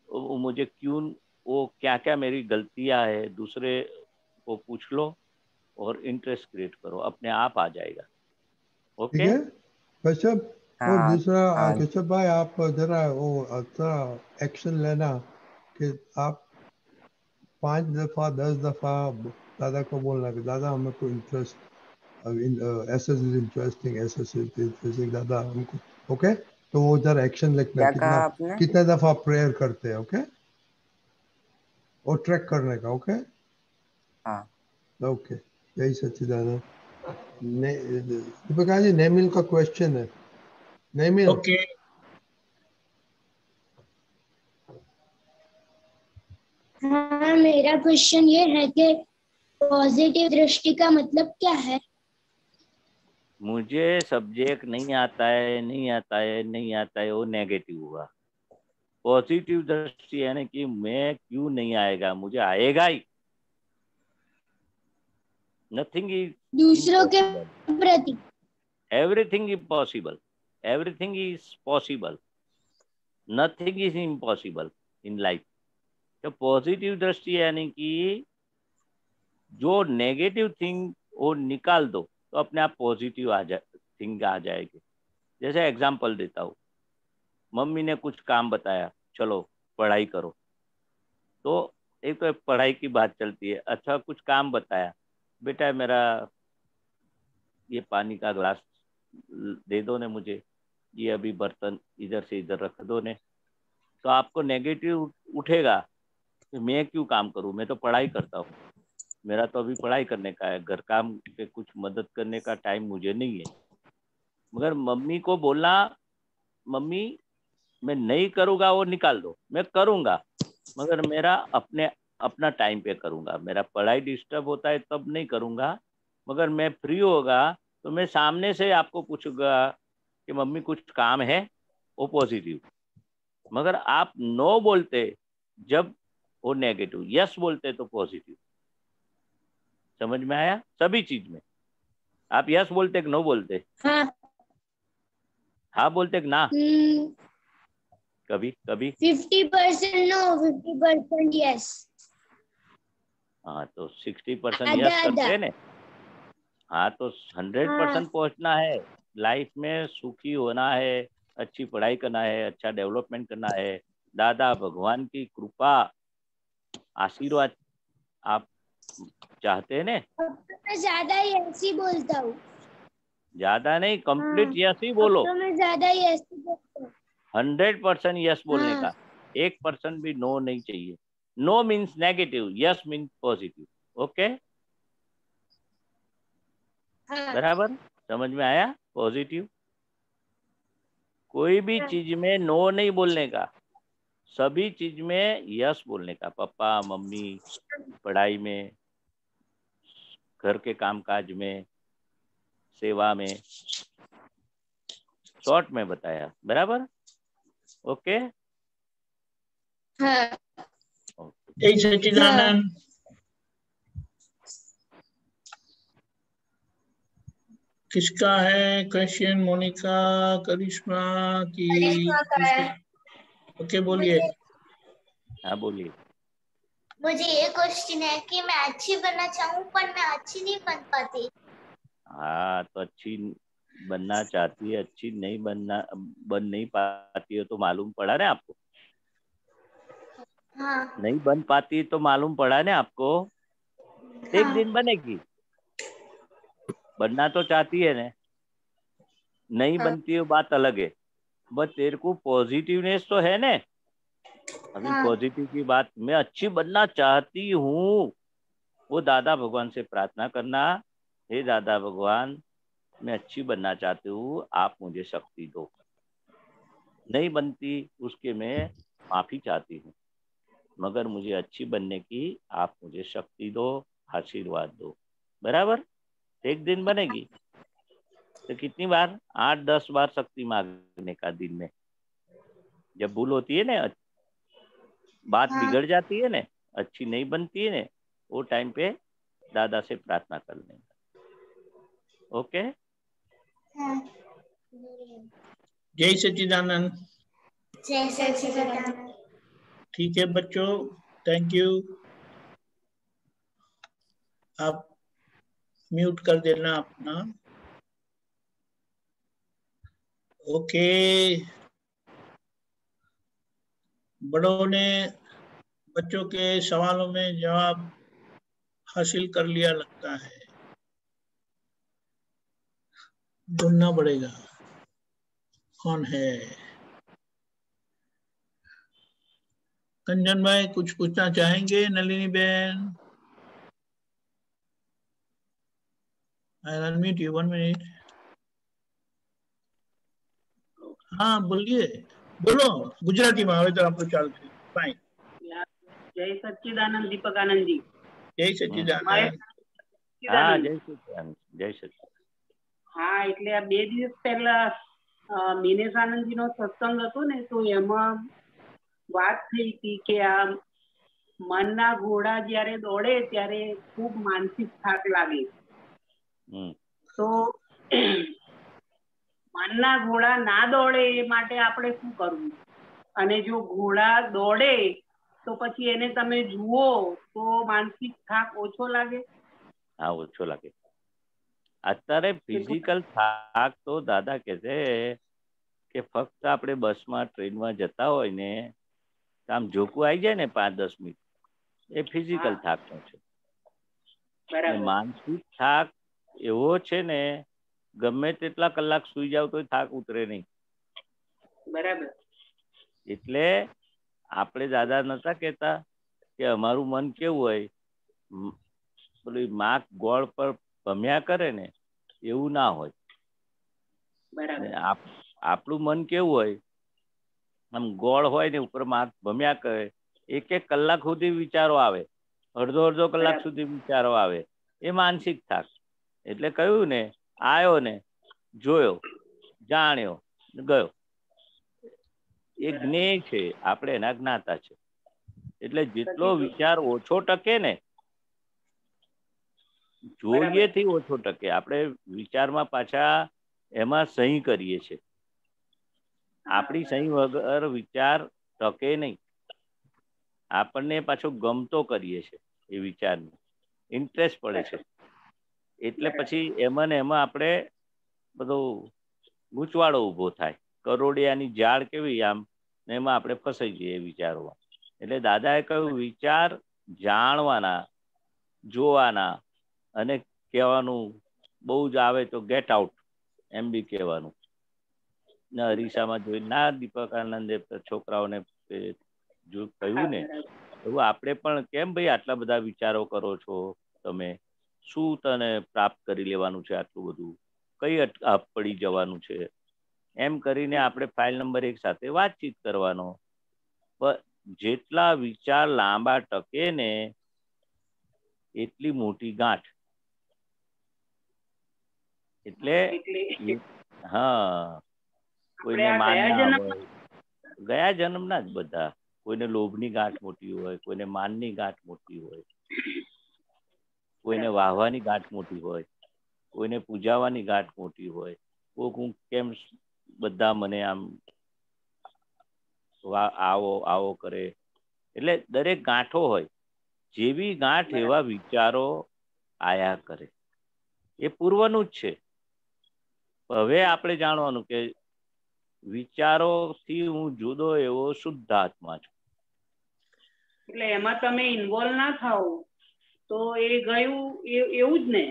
वो मुझे क्यों, वो क्या क्या मेरी गलतियां है, दूसरे को पूछ लो और इंटरेस्ट क्रिएट करो, अपने आप आ जाएगा। ठीक ओके। है कश्यप। और हाँ दूसरा हाँ कश्यप भाई आप जरा वो अच्छा एक्शन लेना कि आप 5 दफा 10 दफा दादा को बोलना कि दादा हमें को interest, SS is interesting, SS is interesting दादा हमको। ओके, तो वो जरा एक्शन लिखना, क्या कितना कहा आपने? कितना दफा प्रेयर करते हैं। ओके, और ट्रैक करने का। ओके हाँ ओके, यही सच्चिदानंद। दीपिका जी, नेमिल का क्वेश्चन है। नेमिल, ओके। हाँ, मेरा क्वेश्चन ये है कि पॉजिटिव दृष्टि का मतलब क्या है? मुझे सब्जेक्ट नहीं आता है, नहीं आता है, नहीं आता है, वो नेगेटिव हुआ। पॉजिटिव दृष्टि यानी कि मैं क्यों नहीं आएगा, मुझे आएगा ही। नथिंग इज दूसरों के इम्पॉसिबल, प्रति। Everything is possible, everything is possible, nothing is impossible in life. तो पॉजिटिव दृष्टि यानी कि जो नेगेटिव थिंग वो निकाल दो, तो अपने आप पॉजिटिव थिंग आ जाएगी। जैसे एग्जाम्पल देता हूँ, मम्मी ने कुछ काम बताया, चलो पढ़ाई करो, तो एक तो पढ़ाई की बात चलती है। अच्छा कुछ काम बताया, बेटा मेरा ये पानी का ग्लास दे दो ने मुझे, ये अभी बर्तन इधर से इधर रख दो ने, तो आपको नेगेटिव उठेगा कि मैं क्यों काम करूं, मैं तो पढ़ाई करता हूँ, मेरा तो अभी पढ़ाई करने का है, घर काम पे कुछ मदद करने का टाइम मुझे नहीं है। मगर मम्मी को बोलना, मम्मी मैं नहीं करूँगा वो निकाल दो, मैं करूँगा मगर मेरा अपना टाइम पे करूँगा, मेरा पढ़ाई डिस्टर्ब होता है तब नहीं करूँगा, मगर मैं फ्री होगा तो मैं सामने से आपको पूछूंगा कि मम्मी कुछ काम है, वो पॉजिटिव। मगर आप नो बोलते जब, वो नेगेटिव, यस बोलते तो पॉजिटिव। समझ में आया? सभी चीज में आप यस बोलते कि नो बोलते? हाँ बोलते कि ना? कभी कभी 50% नो, 50% यस। हाँ तो 60% यस करते हैं ना। हाँ तो 100% पहुंचना है, लाइफ में सुखी होना है, अच्छी पढ़ाई करना है, अच्छा डेवलपमेंट करना है, दादा भगवान की कृपा आशीर्वाद आप चाहते हैं ना। तो मैं ज्यादा यस ही बोलता हूँ। ज्यादा नहीं, कंप्लीट यस ही बोलो। तो मैं ज्यादा यस ही बोलता हूँ। 100% यस बोलने का, 1% भी नो नहीं चाहिए। No means negative, yes means positive. Okay बराबर? समझ में आया? पॉजिटिव कोई भी चीज में नो नहीं बोलने का, सभी चीज में यस बोलने का। पापा मम्मी, पढ़ाई में, घर के कामकाज में, सेवा में, शॉर्ट में बताया। बराबर? ओके जय सच्चिदानंद। किसका है क्वेश्चन? मोनिका, करिश्मा की? ओके बोलिए। हाँ बोलिए। मुझे ये क्वेश्चन है कि मैं अच्छी बनना चाहूँ पर मैं अच्छी नहीं बन पाती। हाँ तो अच्छी बनना चाहती है, अच्छी नहीं बन नहीं पाती है तो मालूम पड़ा ना आपको? हाँ। नहीं बन पाती तो मालूम पड़ा ना आपको? एक दिन बनेगी। बनना तो चाहती है ना, नहीं बनती है बात अलग है, बस तेरे को पॉजिटिवनेस तो है ना। अभी पॉजिटिव की बात, मैं अच्छी बनना चाहती हूँ, वो दादा भगवान से प्रार्थना करना, हे दादा भगवान मैं अच्छी बनना चाहती हूँ, आप मुझे शक्ति दो। नहीं बनती उसके मैं माफी चाहती हूँ, मगर मुझे अच्छी बनने की आप मुझे शक्ति दो, आशीर्वाद दो। बराबर? एक दिन बनेगी तो कितनी बार? 8-10 बार शक्ति मांगने का दिन में। जब भूल होती है ना, बात बिगड़ जाती है ना, अच्छी नहीं बनती है ना, वो टाइम पे दादा से प्रार्थना कर लेंगे। ओके जय सच्चिदानंद। जय सच्चिदानंद। ठीक है बच्चों, थैंक यू। आप म्यूट कर देना अपना। ओके, बड़ों ने बच्चों के सवालों में जवाब हासिल कर लिया लगता है। ढूंढना पड़ेगा कौन है। कंचन भाई कुछ पूछना चाहेंगे? नलिनी बहन, आई अनम्यूट यू 1 मिनट। हाँ बोलिए, बोलो गुजराती में આવે તો આપણું ચાલશે। फाइन। जय सच्चिदानंद दीपक आनंद जी। जय सच्चिदानंद। हाँ जय सच्चिदानंद, जय सच्चिदानंद। हाँ એટલે આ 2 દિવસ પહેલા દિનેશ આનંદજી નો સત્સંગ હતો ને, તો એમાં વાત થઈ હતી કે આ મનના ઘોડા જ્યારે દોડે ત્યારે ખૂબ માનસિક થાક લાગે। તો મનના ઘોડા ના દોડે એ માટે આપણે શું કરવું? અને જો ઘોડા દોડે તો પછી એને તમે જુઓ તો માનસિક થાક ઓછો લાગે? हाँ ઓછો લાગે। અત્યારે ફિઝિકલ થાક તો દાદા કહે છે કે ફક્ત આપણે બસમાં ટ્રેનમાં જતા હોય ને આમ ઝોકું આવી જાય ને 5-10 મિનિટ, એ ફિઝિકલ થાકનો છે. માનસિક થાક એવો છે ને, ગમે તેટલા કલાક સુઈ જાવ તો થાક ઉતરે નહીં. બરાબર. એટલે આપણે દાદા નતા કહેતા કે અમારું મન કેવું હોય, પેલી માક ગોળ પર ભમ્યા કરે ને એવું ના હોય. આપણું મન કેવું હોય, આમ ગોળ હોય ને ઉપર માક ભમ્યા કરે, 1-1 કલાક સુધી વિચારો આવે, અડધો કલાક સુધી વિચારો આવે, એ માનસિક થાક. એટલે કહ્યું ને, આવ્યો ને જોયો, જાણ્યો, ગયો, એ જ્ઞેય છે, આપણે એના જ્ઞાતા છે. એટલે જેટલો વિચાર ઓછો ટકે ને, જોઈએ ઓછો ટકે, આપણે વિચારમાં પાછા એમાં સહી કરીએ છીએ. આપણી સહી વગર વિચાર ટકે નહીં. આપણને પાછો ગમતો કરીએ છીએ એ વિચારને, ઇન્ટરેસ્ટ પડે છે. એટલે પછી એમાં ને એમાં આપણે બધો ગૂંચવાડો ઊભો થાય. કરોડિયાની ઝાડ કેવી આમ, એમાં આપણે ફસાઈ જઈએ એ વિચારોમાં. એટલે દાદાએ કહ્યું વિચાર જાણવાના, જોવાના, અને કહેવાનું બહુ જ આવે તો ગેટ આઉટ એમ બી કહેવાનું. અરીસામાં જોઈ ના દીપકાનંદે છોકરાઓને જો કહ્યું ને એવું આપણે પણ કેમ ભાઈ આટલા બધા વિચારો કરો છો તમે, શું તને પ્રાપ્ત કરી લેવાનું છે આટલું બધું, કઈ અટકાપ પડી જવાનું છે, એમ કરીને આપણે ફાઇલ નંબર 1 સાથે વાતચીત કરવાનો. જેટલા વિચાર લાંબા ટકે ને એટલી મોટી ગાંઠ. એટલે હા, કોઈને માનના હોય, ગયા જન્મના જ બધા. કોઈને લોભની ગાંઠ મોટી હોય, કોઈને માનની ગાંઠ મોટી હોય, કોઈને વાહવાની ગાંઠ મોટી હોય, કોઈને પૂજાવાની ગાંઠ મોટી હોય, કોક હું કેમ બધા મને આમ આવો આવો કરે. એટલે દરેક ગાંઠો હોય, જેવી ગાંઠ એવા વિચારો આયા કરે. એ પૂર્વનું જ છે. હવે આપણે જાણવાનું કે વિચારોથી હું જુદો એવો શુદ્ધ આત્મા છું. એટલે એમાં તમે ઇન્વોલ્વ ના થાવ તો એ ગયું એવું જ ને?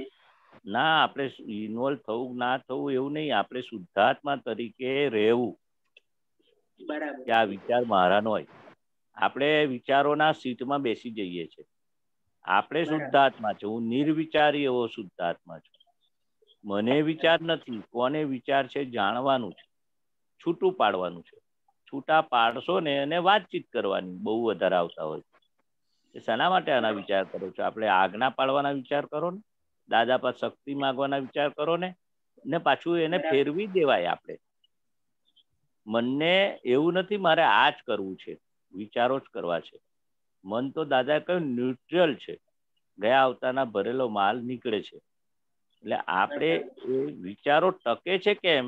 ના, આપણે ઇન્વોલ્વ થવું ના થવું એવું નહીં, આપણે શુદ્ધાત્મા તરીકે રહેવું. બરાબર. કે આ વિચાર મારાનો હોય. આપણે વિચારોના સીટમાં બેસી જઈએ છીએ. આપણે શુદ્ધાત્મા છે. હું નિર્વિચારી એવો શુદ્ધાત્મા છું. મને વિચાર નથી, કોને વિચાર છે જાણવાનું છે, છૂટું પાડવાનું છે. છૂટા પાડશો ને અને વાતચીત કરવાની બહુ વધારે આવતા હોય. શેના માટે આના વિચાર કરો છો? આપણે આજ્ઞા પાડવાના વિચાર કરો ને, દાદા પર શક્તિ માંગવાના વિચાર કરો ને પાછું એને ફેરવી દેવાય. આપણે મનને એવું નથી મારે આ જ કરવું છે, વિચારો જ કરવા છે. મન તો દાદા કહ્યું ન્યુટ્રલ છે, ગયા આવતાના ભરેલો માલ નીકળે છે. એટલે આપણે એ વિચારો ટકે છે કેમ,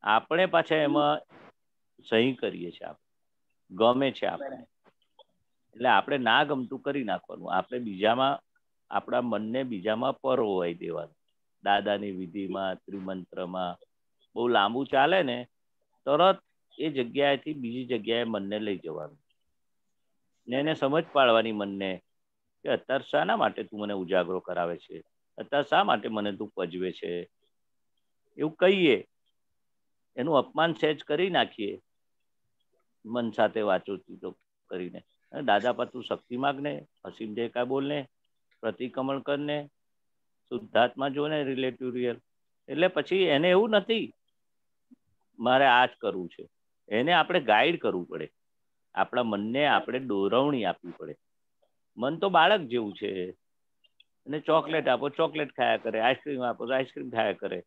આપણે પાછા એમાં સહી કરીએ છીએ. આપણે ગમે છે આપણે, એટલે આપણે ના ગમતું કરી નાખવાનું. આપણે બીજામાં આપણા મનને બીજામાં પરોવાઈ દેવાનું. દાદાની વિધિમાં, ત્રિમંત્રમાં બહુ લાંબુ ચાલે ને, તરત એ જગ્યાએથી બીજી જગ્યાએ મનને લઈ જવાનું ને એને સમજ પાડવાની મનને કે અત્યારે શાના માટે તું મને ઉજાગરો કરાવે છે, અત્યારે શા માટે મને તું પજવે છે. એવું કહીએ, એનું અપમાન સહેજ કરી નાખીએ મન સાથે વાતચીતો કરીને. દાદા પર તું શક્તિ માગને, અસીમ જય કા બોલને, પ્રતિક્રમણ કરને, શુદ્ધાત્મા જો ને રિલેટિવ રિયલ. એટલે પછી એને એવું નથી મારે આ જ કરવું છે, એને આપણે ગાઈડ કરવું પડે. આપણા મનને આપણે દોરવણી આપવી પડે. મન તો બાળક જેવું છે, અને ચોકલેટ આપો ચોકલેટ ખાયા કરે, આઈસ્ક્રીમ આપો તો આઈસ્ક્રીમ ખાયા કરે.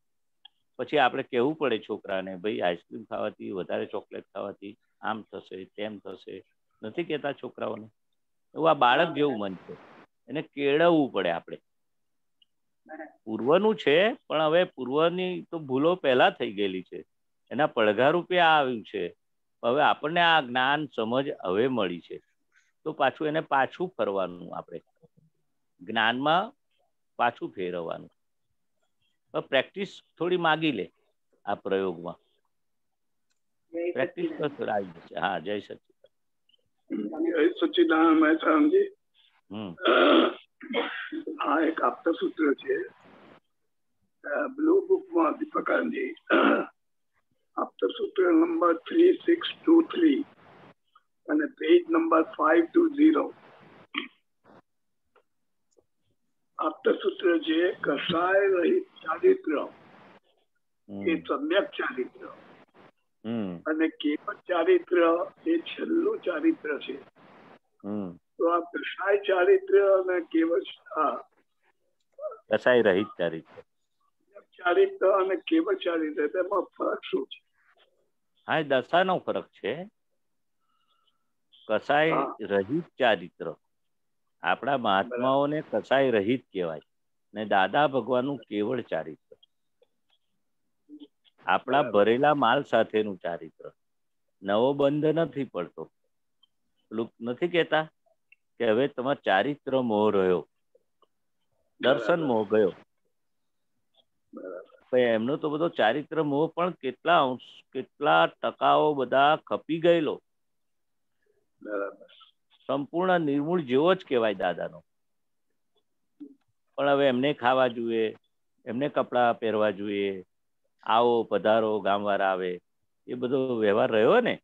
પછી આપણે કહેવું પડે છોકરાને, ભાઈ આઈસ્ક્રીમ ખાવાથી, વધારે ચોકલેટ ખાવાથી આમ થશે, તેમ થશે. નથી કહેતા છોકરાઓને? એવું આ બાળક જેવું મન છે, એને કેળવવું પડે આપણે. પૂર્વનું છે, પણ હવે પૂર્વની તો ભૂલો પહેલા થઈ ગયેલી છે, એના પડઘા રૂપે આ આવ્યું છે. હવે આપણને આ જ્ઞાન સમજ હવે મળી છે, તો પાછું એને પાછું ફરવાનું, આપણે જ્ઞાનમાં પાછું ફેરવવાનું. પ્રેક્ટિસ થોડી માગી લે આ પ્રયોગમાં. પ્રેક્ટિસ કરશો આવી જશે. હા, જય સચિદાનંદ. જય સચિદાનંદ મહેસાણજી. આ એક આપતા સૂત્ર છે બ્લુ બુકમાં દીપકાનંદજી. આપતા સૂત્ર નંબર 3623 અને પેજ નંબર 520. આપતા સૂત્ર છે કસાય રહિત ચારિત્ર એ સમ્યક ચારિત્ર અને કેવળ ચારિત્ર એ છેલ્લું ચારિત્ર છે. તો આ કસાય ચારિત્ર અને કેવળ કસાય રહિત ચારિત્ર ચારિત્ર અને કેવળ ચારિત્ર તેમાં ફરક શું છે? હા, એ દશાનો ફરક છે. કસાય રહિત ચારિત્ર આપણા મહાત્માઓને કસાય રહિત કહેવાય ને દાદા ભગવાનનું કેવળ ચારિત્ર આપણા ભરેલા માલ સાથેનું ચારિત્ર. નવો બંધ નથી પડતો. નથી કહેતા કે હવે તમારો ચારિત્ર મોહ રહ્યો, દર્શન મોહ ગયો. એમનો તો બધો ચારિત્ર મોહ પણ કેટલા ટકાઓ બધા ખપી ગયેલો. સંપૂર્ણ નિર્મૂળ જેવો જ કહેવાય દાદાનો. પણ હવે એમને ખાવા જોઈએ, એમને કપડાં પહેરવા જોઈએ, આવો પધારો ગામવાળા આવે, એ બધો વ્યવહાર રહ્યો ને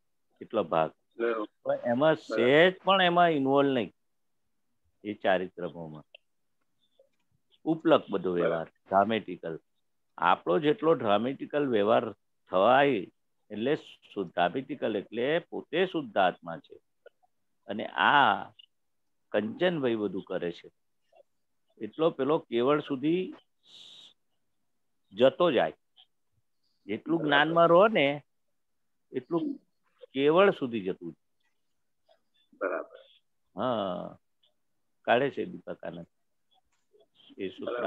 કેટલો ભાગ, પણ એમાં સહેજ પણ એમાં ઇન્વોલ્વ નહીં. એ ચારિત્રમોમાં ઉપલક બધો વ્યવહાર ડ્રામેટિકલ. આપણો જેટલો ડ્રામેટિકલ વ્યવહાર થવાય એટલે ડ્રામેટિકલ એટલે પોતે શુદ્ધ આત્મા છે. અને આ કંચનભાઈ બધું કરે છે એટલો પેલો કેવળ સુધી જતો જાય. જેટલું જ્ઞાનમાં રહો ને એટલું કેવળ સુધી જતું. બરાબર. હા, કાઢે છે દીપકાનંદ એ સૂત્ર.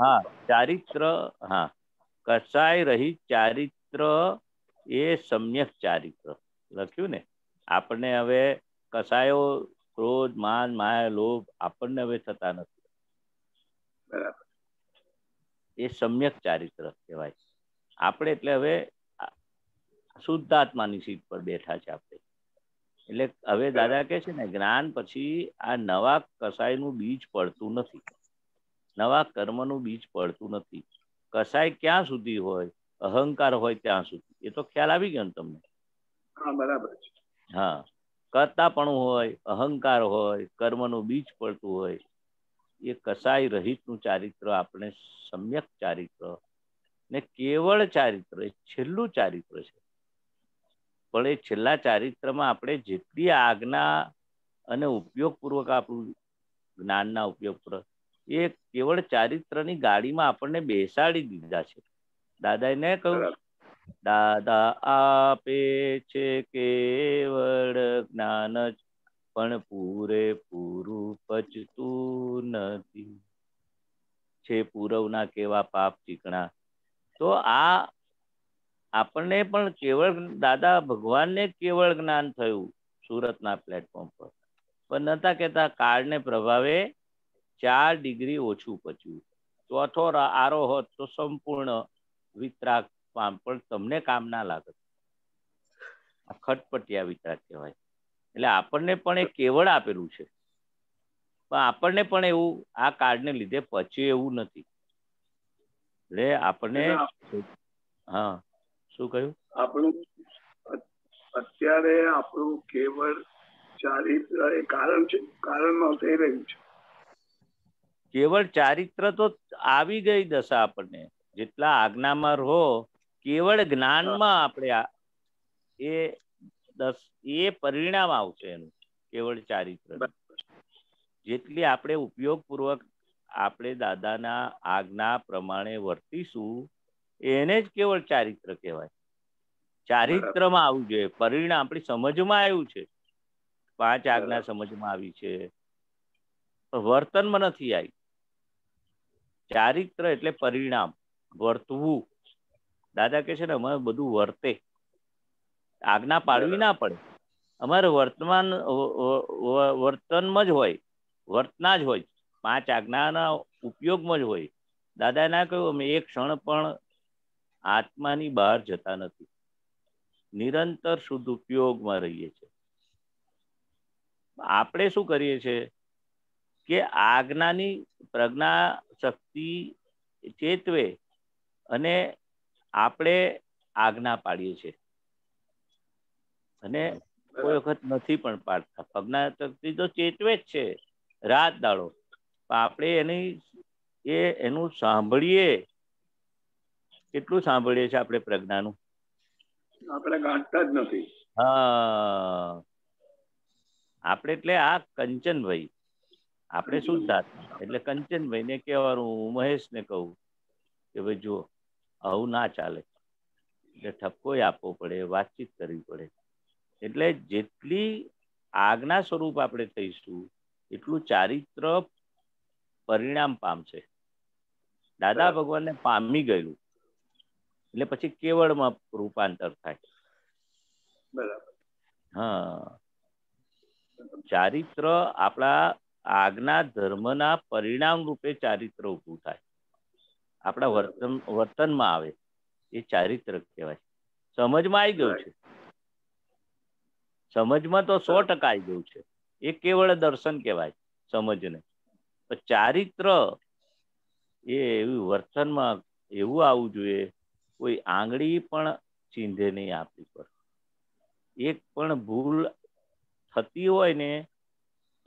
હા, ચારિત્ર. હા, કસાય રહિત ચારિત્ર એ સમ્યક ચારિત્ર લખ્યું ને. આપણને હવે કસાયો ક્રોધ માન માયા લોભ આપણને હવે થતા નથી. એ સમ્યક ચારિત્ર કહેવાય. આપણે એટલે હવે શુદ્ધ આત્માની સીટ પર બેઠા છે આપણે. એટલે હવે દાદા કહે છે ને જ્ઞાન પછી આ નવા કસાયનું બીજ પડતું નથી, નવા કર્મનું બીજ પડતું નથી. કસાય ક્યાં સુધી હોય? અહંકાર હોય ત્યાં સુધી. એ તો ખ્યાલ આવી ગયો ને તમને? હા, બરાબર છે. હા, કરતાપણું હોય, અહંકાર હોય, કર્મનું બીજ પડતું હોય, એ કસાય રહિતનું ચારિત્ર આપણે સમ્યક ચારિત્ર ને કેવળ ચારિત્ર એ છેલ્લું ચારિત્ર છે. પણ એ છેલ્લા ચારિત્રમાં આપણે જેટલી આજ્ઞા અને ઉપયોગપૂર્વક આપણું જ્ઞાનના ઉપયોગપૂર્વક એ કેવળ ચારિત્રની ગાડીમાં આપણને બેસાડી દીધા છે. દાદાને કહ્યું, દાદા આપે છે કેવળ જ્ઞાન જ પણ પૂરેપૂરું પચતું નથી. છે પૂરવના કેવા પાપ ચીકણા. તો આ આપણને પણ કેવળ દાદા ભગવાનને કેવળ જ્ઞાન થયું સુરતના પ્લેટફોર્મ પર. પણ નતા કહેતા કાળને પ્રભાવે 4 ડિગ્રી ઓછું પચ્યું. ચોથો આરો હોત તો સંપૂર્ણ વિતરાગ પામ, પણ તમને કામ ના લાગત. આ ખટપટિયા વિતરાગ કહેવાય. એટલે આપણને પણ એ કેવળ આપેલું છે, પણ આપણને પણ એવું આ કાર્ડને લીધે પચે એવું નથી. એટલે આપણને હા, શું કહ્યું? આપણું અત્યારે આપણું કેવળ ચારિત્ર એ કારણ છે, કારણમાં થઈ રહ્યું છે. કેવળ ચારિત્ર તો આવી ગઈ દશા આપણને. જેટલા આજ્ઞામાં રહો, કેવળ જ્ઞાનમાં આપણે એ પરિણામ આવશે એનું કેવળ ચારિત્ર. જેટલી આપણે ઉપયોગપૂર્વક આપણે દાદાના આજ્ઞા પ્રમાણે વર્તીશું એને જ કેવળ ચારિત્ર કહેવાય. ચારિત્રમાં આવવું જોઈએ પરિણામ. આપણી સમજમાં આવ્યું છે, 5 આજ્ઞા સમજમાં આવી છે, વર્તનમાં નથી આવી. ચારિત્ર એટલે પરિણામ, વર્તવું. દાદા કહે છે ને અમારે બધું વર્તે, આજ્ઞા પાડવી ના પડે. અમારે વર્તનમાં જ હોય, વર્તના જ હોય, 5 આજ્ઞાના ઉપયોગમાં જ હોય. દાદાએ ના કહ્યું અમે એક ક્ષણ પણ આત્માની બહાર જતા નથી, નિરંતર શુદ્ધ ઉપયોગમાં રહીએ છીએ. આપણે શું કરીએ છીએ કે આજ્ઞાની પ્રજ્ઞા શક્તિ ચેતવે અને આપણે આજ્ઞા પાડીએ છીએ, અને કોઈ વખત નથી પણ પાડતા. પ્રજ્ઞા શક્તિ તો ચેતવે જ છે રાત દાડો, પણ આપણે એનું સાંભળીએ, કેટલું સાંભળીએ છીએ આપણે પ્રજ્ઞાનું? આપણે ગાંઠતા જ નથી. હા, આપણે એટલે આ કંચનભાઈ, આપણે શુદ્ધાત્મા એટલે કંચનભાઈ ને કહેવાનું, મહેશ ને કહું કે ભાઈ જો આવું ના ચાલે, એટલે ઠપકો આપવો પડે, વાતચીત કરવી પડે. એટલે જેટલી આજ્ઞા સ્વરૂપ આપણે થઈશું એટલું ચારિત્ર પરિણામ પામશે. દાદા ભગવાનને પામી ગયેલું એટલે પછી કેવળમાં રૂપાંતર થાય. બરાબર. હા, ચારિત્ર આપણા આજ્ઞા ધર્મના પરિણામ રૂપે ચારિત્ર ઊભું થાય, આપણા વર્તનમાં આવે, એ ચારિત્ર કહેવાય. સમજમાં આવી ગયું છે, સમજમાં તો 100% આવી ગયું છે, એ કેવળ દર્શન કહેવાય સમજને. ચારિત્ર એ એવું વર્તનમાં એવું આવવું જોઈએ, કોઈ આંગળી પણ ચીંધે નહીં આપણી પર. એક પણ ભૂલ થતી હોય ને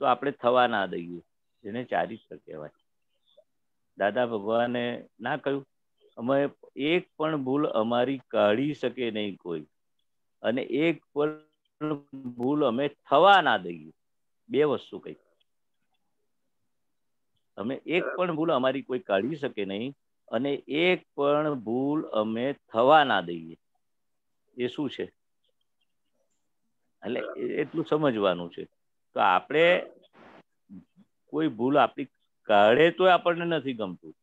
તો આપણે થવા ના દઈએ, જેને ચારિત્ર કહેવાય. દાદા ભગવાને ના કહ્યું અમે એક પણ ભૂલ અમારી કાઢી શકે નહીં કોઈ, અને એક પણ ભૂલ અમે થવા ના દઈએ. બે વસ્તુ કઈ, અમે એક પણ ભૂલ અમારી કોઈ કાઢી શકે નહીં અને એક પણ ભૂલ અમે થવા ના દઈએ. એ શું છે? એટલે એટલું સમજવાનું છે. તો આપણે કોઈ ભૂલ આપણી કાઢે તો આપણને નથી ગમતું,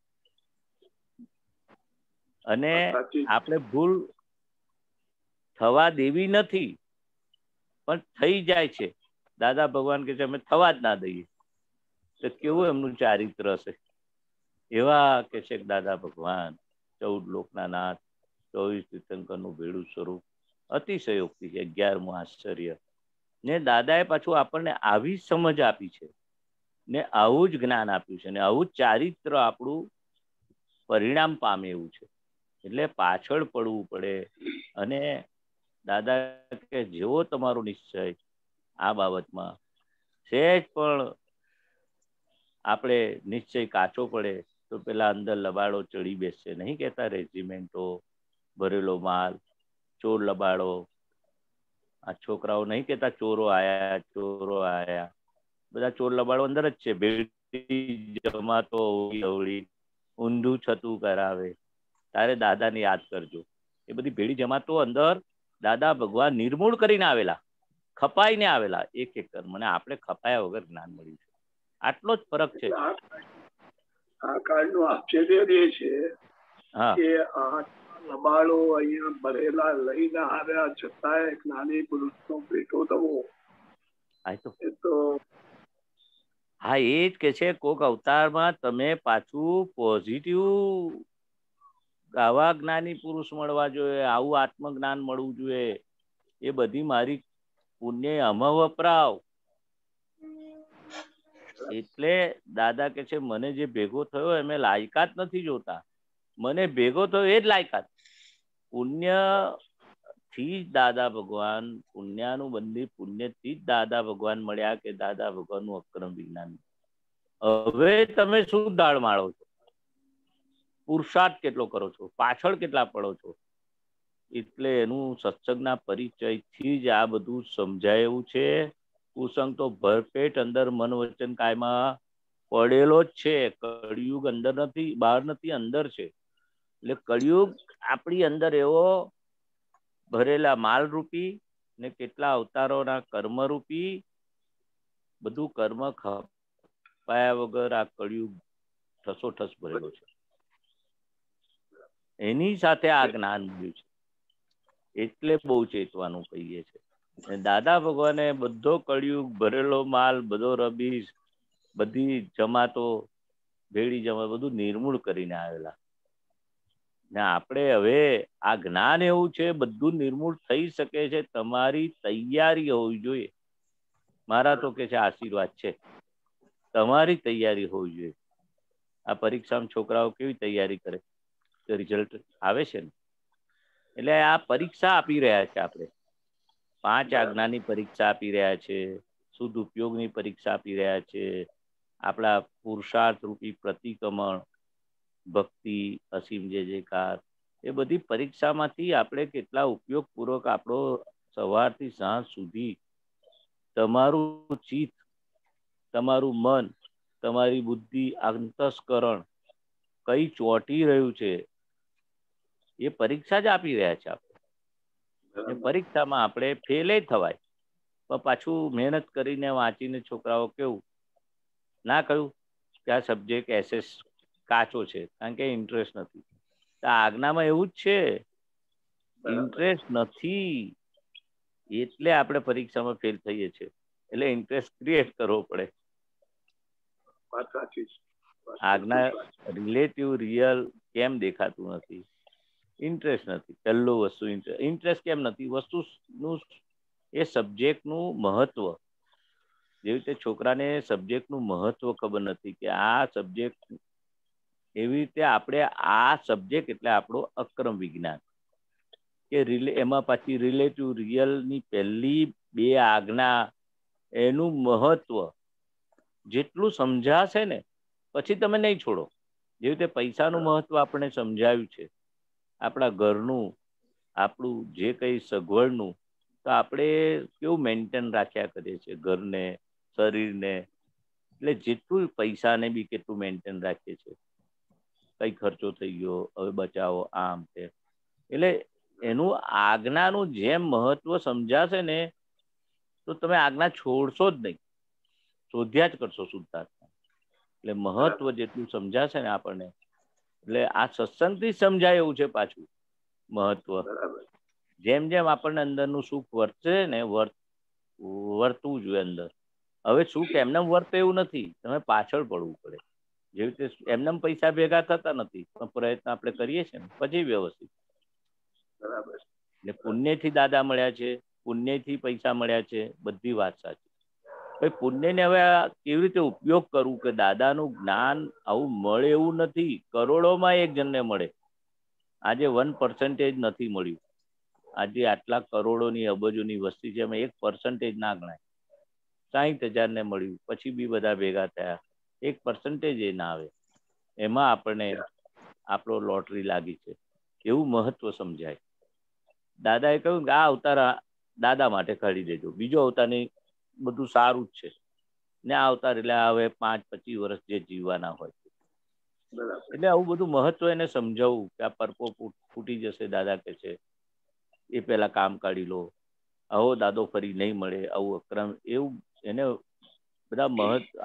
અને આપણે ભૂલ થવા દેવી નથી પણ થઈ જાય છે. દાદા ભગવાન કે છે અમે થવા જ ના દઈએ. તો કેવું એમનું ચારિત્ર હશે? એવા કે છે દાદા ભગવાન, 14 લોકના નાથ, 24 તીર્થંકરનું ભેળું સ્વરૂપ, અતિશયોક્તિ છે, 11મું આશ્ચર્ય. ને દાદાએ પાછું આપણને આવી સમજ આપી છે, ને આવું જ જ્ઞાન આપ્યું છે, ને આવું જ ચારિત્ર આપણું પરિણામ પામે એવું છે. એટલે પાછળ પડવું પડે. અને દાદા કે જેવો તમારો નિશ્ચય આ બાબતમાં સહેજ પણ આપણે નિશ્ચય કાચો પડે તો પેલા અંદર લબાડો ચડી બેસશે. નહીં કહેતા રેજીમેન્ટો, ભરેલો માલ, ચોર લબાડો. આ છોકરાઓ નહીં કહેતા ચોરો આયા, ચોરો આયા. બધા ચોર લબાડો અંદર જ છે. ભેળી જમાતો અવળી ઊંધું છતું કરાવે. તારે દાદાને યાદ કરજો. એ બધી ભેળી જમાતો અંદર દાદા ભગવાન નિર્મૂળ કરીને આવેલા, ખપાઈને આવેલા. એક એક મને આપણે ખપાયા વગર જ્ઞાન મળ્યું છે. આટલો જ ફરક છે. આ કાળનું આશ્ચર્ય એ છે કે આ લબાડો અહીંયા ભરેલા લઈને આવ્યા છતાંય જ્ઞાની પુરુષનો ભેટો થવો. એ તો હા, એ જ કે છે કોક અવતારમાં તમે પાછું પોઝિટિવ આવા જ્ઞાની પુરુષ મળવા જોઈએ, આવું આત્મજ્ઞાન મળવું જોઈએ. એ બધી મારી પુણ્ય આમાં વપરાવ. એટલે દાદા કે છે મને જે ભેગો થયો એમે લાયકાત નથી જોતા, મને ભેગો થયો એ જ લાયકાત. પુણ્ય થી જ દાદા ભગવાન, પુણ્યાનું બંધી પુણ્યથી જ દાદા ભગવાન મળ્યા, કે દાદા ભગવાનનું અક્રમ વિજ્ઞાન. હવે તમે શું દાળ માળો છો? પુરુષાર્થ કેટલો કરો છો? પાછળ કેટલા પડો છો? એટલે એનું સત્સંગના પરિચયથી જ આ બધું સમજાય એવું છે. કુસંગ તો ભરપેટ અંદર મન વચન કાયમાં પડેલો જ છે. કળિયુગ અંદર નથી, બહાર નથી, અંદર છે. એટલે કળિયુગ આપણી અંદર એવો ભરેલા માલ રૂપી ને કેટલા અવતારોના કર્મ રૂપી બધું કર્મ ખપાયા વગર આ કળિયુગ ઠસોઠસ ભરેલો છે. એની સાથે આ જ્ઞાન મળ્યું છે. એટલે બહુ ચેતવાનું કહીએ છે. દાદા ભગવાને બધો કળિયુગ ભરેલો માલ, બધો રબીશ, બધી જમાતો, ભેળી જમા બધું નિર્મૂળ કરીને આવેલા. ને આપણે હવે આ જ્ઞાન એવું છે બધું નિર્મૂળ થઈ શકે છે, તમારી તૈયારી હોવી જોઈએ. મારા તો કે છે આશીર્વાદ છે, તમારી તૈયારી હોવી જોઈએ. આ પરીક્ષામાં છોકરાઓ કેવી તૈયારી કરે તો રિઝલ્ટ આવે છે ને. એટલે આ પરીક્ષા આપી રહ્યા છે આપણે, 5 આજ્ઞાની પરીક્ષા આપી રહ્યા છે, શુદ્ધ ઉપયોગની પરીક્ષા આપી રહ્યા છે, આપણા પુરુષાર્થ રૂપી પ્રતિક્રમણ, ભક્તિ, અસીમ જય જયકાર, એ બધી પરીક્ષામાંથી આપણે કેટલા ઉપયોગપૂર્વક આપણો સવારથી સાંજ સુધી તમારું ચિત્ત, તમારું મન, તમારી બુદ્ધિ, અંતસ્કરણ કઈ ચોંટી રહ્યું છે એ પરીક્ષા જ આપી રહ્યા છે આપણે. એ પરીક્ષામાં આપણે ફેલે થવાય પણ પાછું મહેનત કરીને વાંચીને છોકરાઓ કેવું ના કહ્યું કે આ સબ્જેક્ટ એસએસ કાચો છે કારણ કે ઇન્ટરેસ્ટ નથી. તો આજ્ઞામાં એવું જ છે, ઇન્ટરેસ્ટ નથી એટલે આપણે પરીક્ષામાં ફેલ થઈએ છીએ. એટલે ઇન્ટરેસ્ટ ક્રિએટ કરવો પડે. આજ્ઞા રિલેટિવ રિયલ કેમ દેખાતું નથી? ઇન્ટરેસ્ટ નથી. પહેલું વસ્તુ ઇન્ટરેસ્ટ કેમ નથી? વસ્તુનું એ સબ્જેક્ટનું મહત્વ, જેવી રીતે છોકરાને સબ્જેક્ટનું મહત્વ ખબર નથી કે આ સબ્જેક્ટ, એવી રીતે આપણે આ સબ્જેક્ટ એટલે આપણો અક્રમ વિજ્ઞાન કે એમાં પાછી રિલેટિવ રિયલની પહેલી 2 આજ્ઞા, એનું મહત્વ જેટલું સમજાશે ને પછી તમે નહીં છોડો. જેવી રીતે પૈસાનું મહત્વ આપણે સમજાવ્યું છે, આપણા ઘરનું, આપણું જે કંઈ સગવડનું, તો આપણે કેવું મેન્ટેન રાખ્યા કરીએ છીએ ઘરને, શરીરને. એટલે જેટલું પૈસાને બી કેટલું મેન્ટેન રાખીએ છીએ, કઈ ખર્ચો થઈ ગયો હવે બચાવો, આમ તેમ. એટલે એનું આજ્ઞાનું જેમ મહત્વ સમજાશે ને તો તમે આજ્ઞા છોડશો જ નહીં, શોધ્યા જ કરશો શુદ્ધાત્મા. એટલે મહત્વ જેટલું સમજાશે ને આપણને, એટલે આ સત્સંગથી સમજાય એવું છે પાછું મહત્વ. જેમ જેમ આપણને અંદરનું સુખ વર્તશે ને, વર્તવું જોઈએ અંદર. હવે સુખ એમને વર્તે એવું નથી, તમે પાછળ પડવું પડે. જેવી રીતે એમને પૈસા ભેગા થતા નથી, પણ પ્રયત્ન આપણે કરીએ છીએ ને પછી વ્યવસ્થિત. એટલે પુણ્યથી દાદા મળ્યા છે, પુણ્યથી પૈસા મળ્યા છે, બધી વાત સાચી. ભાઈ પુણ્યને હવે કેવી રીતે ઉપયોગ કરવું કે દાદાનું જ્ઞાન આવું મળે એવું નથી, કરોડોમાં એક જણને મળે. આજે 1% નથી મળ્યું. આજે આટલા કરોડોની અબજોની વસ્તી છે, એમાં 1% ના ગણાય. 60,000 ને મળ્યું, પછી બી બધા ભેગા થયા, 1% ના આવે. એમાં આપણને આપણો લોટરી લાગી છે એવું મહત્વ સમજાય. દાદાએ કહ્યું કે આ અવતાર દાદા માટે કાઢી દેજો, બીજો અવતારની બધું સારું જ છે ને, આ અવતાર એટલે હવે 5-25 વર્ષ જે જીવવાના હોય. એટલે આવું બધું મહત્વ એને સમજાવવું કે આ પરપો ફૂટી જશે, દાદા કે છે એ પેલા કામ કાઢી લો, આવો દાદો ફરી નહીં મળે, આવું અક્રમ, એવું એને બધા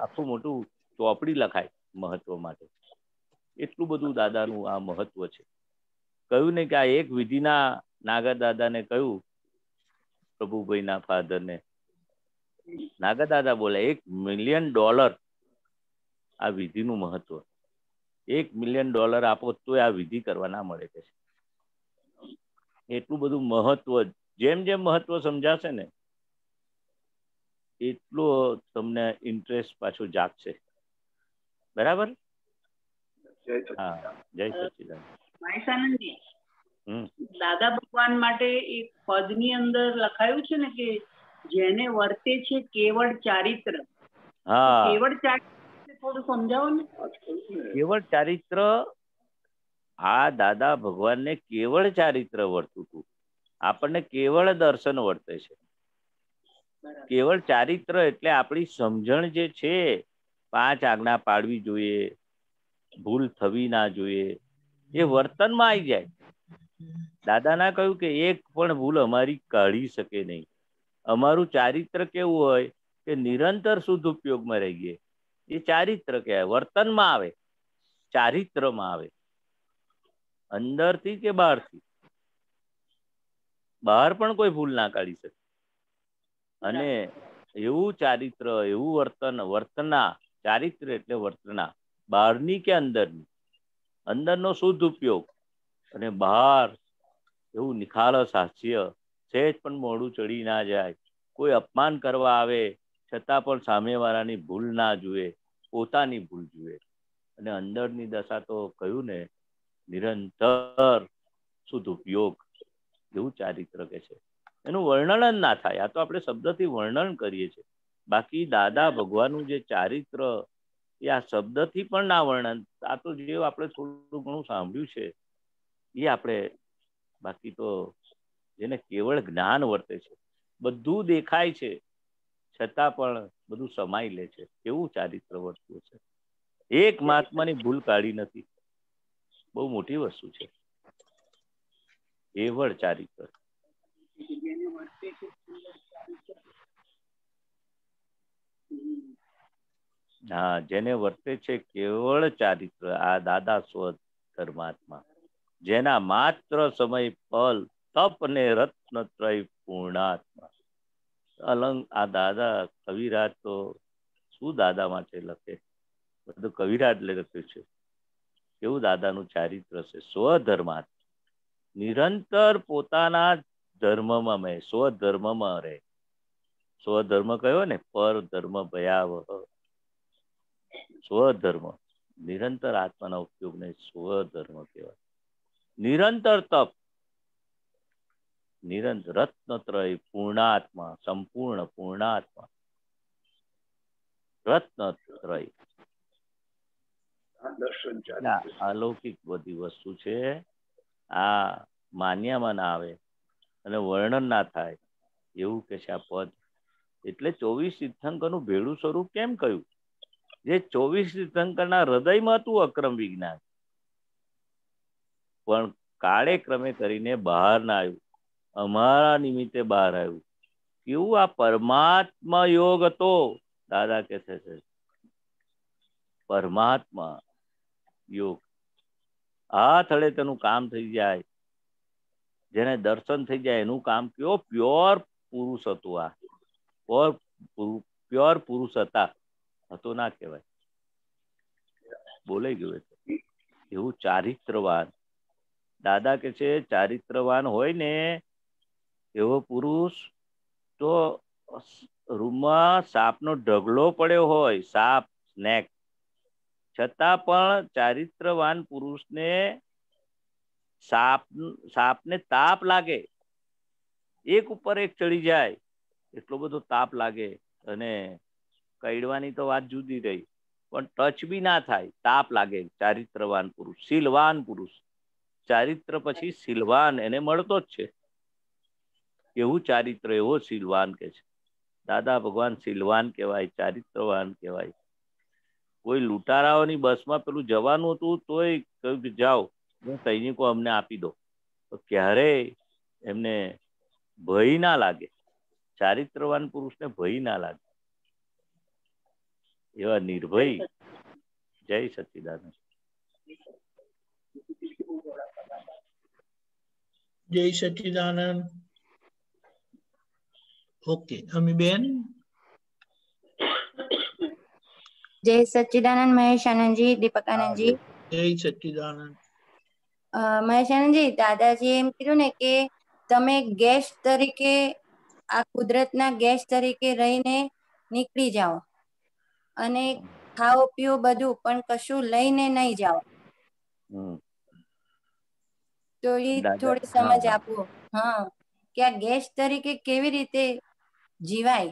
આખું મોટું ચોપડી લખાય મહત્વ માટે. એટલું બધું દાદાનું આ મહત્વ છે. કહ્યું ને કે આ એક વિધિના નાગા દાદાને કહ્યું, પ્રભુભાઈના ફાધરને, નાગા દાદા બોલે $1 મિલિયન આ વિધિનું મહત્વ. $1 મિલિયન આપો તો આ વિધિ કરવા ના મળે કે છે. એટલું બધું મહત્વ, જેમ જેમ મહત્વ સમજાશે ને એટલો તમને ઇન્ટરેસ્ટ પાછો જાગશે. બરાબર? હા, જય સચ્ચિદાનંદ. મહેશાનંદજી, દાદા ભગવાન માટે એક પદની અંદર લખાયું છે ને કે જેને વર્તે છે કેવળ ચારિત્ર. હા, કેવળ ચારિત્ર થોડું સમજાવો ને. કેવળ ચારિત્ર, આ દાદા ભગવાનને કેવળ ચારિત્ર વર્તું હતું, આપણને કેવળ દર્શન વર્તે છે. કેવળ ચારિત્ર એટલે આપણી સમજણ જે છે, 5 આજ્ઞા પાડવી જોઈએ, ભૂલ થવી ના જોઈએ, એ વર્તનમાં આવી જાય. દાદા ના કહ્યું કે એક પણ ભૂલ અમારી કાઢી શકે નહીં. અમારું ચારિત્ર કેવું હોય કે નિરંતર શુદ્ધ ઉપયોગમાં રહીએ, એ ચારિત્ર કહેવાય. વર્તનમાં આવે, ચારિત્રમાં આવે, અંદરથી કે બહારથી. બહાર પણ કોઈ ભૂલ ના કાઢી શકે. અને એવું ચારિત્ર, એવું વર્તન, વર્તના, ચારિત્ર એટલે વર્તના, બહારની કે અંદરની, અંદરનો શુદ્ધ ઉપયોગ અને બહાર એવું નિખાલસ હાસ્ય, સહેજ પણ મોઢું ચડી ના જાય, કોઈ અપમાન કરવા આવે છતાં પણ સામેવાળાની ભૂલ ના જુએ, પોતાની ભૂલ જુએ. અને અંદરની દશા તો કહ્યું ને, નિરંતર શુદ્ધ ઉપયોગ, એવું ચારિત્ર કે છે. એનું વર્ણન જ ના થાય. આ તો આપણે શબ્દથી વર્ણન કરીએ છીએ. બાકી દાદા ભગવાનનું જે ચારિત્ર એ આ શબ્દથી પણ ના વર્ણન. આ તો જે આપણે થોડું ઘણું સાંભળ્યું છે એ આપણે, બાકી તો જેને કેવળ જ્ઞાન વર્તે છે, બધું દેખાય છે છતાં પણ બધું સમાઈ લે છે, કેવું ચારિત્ર વર્તવું છે. એક મહાત્માની ભૂલ કાઢી નથી. બહુ મોટી વસ્તુ છે કેવળ ચારિત્ર. હા, જેને વર્તે છે કેવળ ચારિત્ર, આ દાદા સ્વ ધર્માત્મા, જેના માત્ર સમય પલ તપ ને રત્ન ત્રય પૂર્ણાત્મા. આ દાદા કવિરાજ તો શું દાદા માટે લખે, બધું કવિરાજ લખ્યું છે. કેવું દાદાનું ચારિત્ર છે. સ્વધર્માત્મા, નિરંતર પોતાના ધર્મમાં મેં, સ્વધર્મમાં રહે. સ્વધર્મ કયો ને, પર ધર્મ ભયાવહ. સ્વધર્મ, નિરંતર આત્માના ઉપયોગને સ્વધર્મ કહેવાય. નિરંતર તપ, નિરંતર રત્નત્રય પૂર્ણાત્મા, સંપૂર્ણ પૂર્ણાત્મા. રત્નત્રય, અલૌકિક બધી વસ્તુ છે. આ માન્યામાં ના આવે અને વર્ણન ના થાય એવું કે છે આ પદ. એટલે 24 તીર્થંકરનું ભેળું સ્વરૂપ કેમ કહ્યું? જે 24 તીર્થંકરના હૃદયમાં હતું અક્રમ વિજ્ઞાન, પણ કાળે ક્રમે કરીને બહાર ના આવ્યું, અમારા નિમિત્તે બહાર આવ્યું. કેવું આ પરમાત્મા યોગ હતો. દાદા કે છે પરમાત્મા યોગ. આ થળે તેનું કામ થઈ જાય, જેને દર્શન થઈ જાય એનું કામ. કયો પ્યોર પુરુષ હતું. આ પ્યોર પુરુષ હતા, હતો ના કહેવાય, બોલાઈ ગયું. એવું ચારિત્રવાન દાદા કે છે. ચારિત્રવાન હોય ને એવો પુરુષ તો રૂમમાં સાપનો ઢગલો પડ્યો હોય, સાપ સ્નેક, છતાં પણ ચારિત્રવાન પુરુષને સાપને તાપ લાગે, એક ઉપર એક ચડી જાય એટલો બધો તાપ લાગે. અને કઈડવાની તો વાત જુદી રહી, પણ ટચ બી ના થાય, તાપ લાગે. ચારિત્રવાન પુરુષ, શીલવાન પુરુષ. ચારિત્ર પછી શીલવાન એને મળતો જ છે. એવું ચારિત્ર, એવો શીલવાન કે છે. દાદા ભગવાન શીલવાન કહેવાય, ચારિત્રવાન કહેવાય. કોઈ લૂંટારાઓની બસમાં પેલું જવાનું હતું તોય કહ્યું કે જાઓ, સૈનિકો અમને આપી દો, તો ક્યારેય એમને ભય ના લાગે. ચારિત્રવાન પુરુષને ભય ના લાગે, એવા નિર્ભય. જય સચ્ચિદાનંદ. જય સચ્ચિદાનંદ. ઓકે, અમીબેન. જય સચ્ચિદાનંદ મહેશ આનંદજી, દીપક આનંદજી. જય સચ્ચિદાનંદ. મહેશ આનંદજી, દાદાજી એમ કીધું ને કે તમે ગેસ્ટ તરીકે, આ કુદરતના ગેસ્ટ તરીકે રહીને નીકળી જાઓ અને ખાઓ પીઓ બધું, પણ કશું લઈને નહીં જાઓ. તો એ થોડી સમજ આપો. હા, કે આ ગેસ્ટ તરીકે કેવી રીતે જીવાય?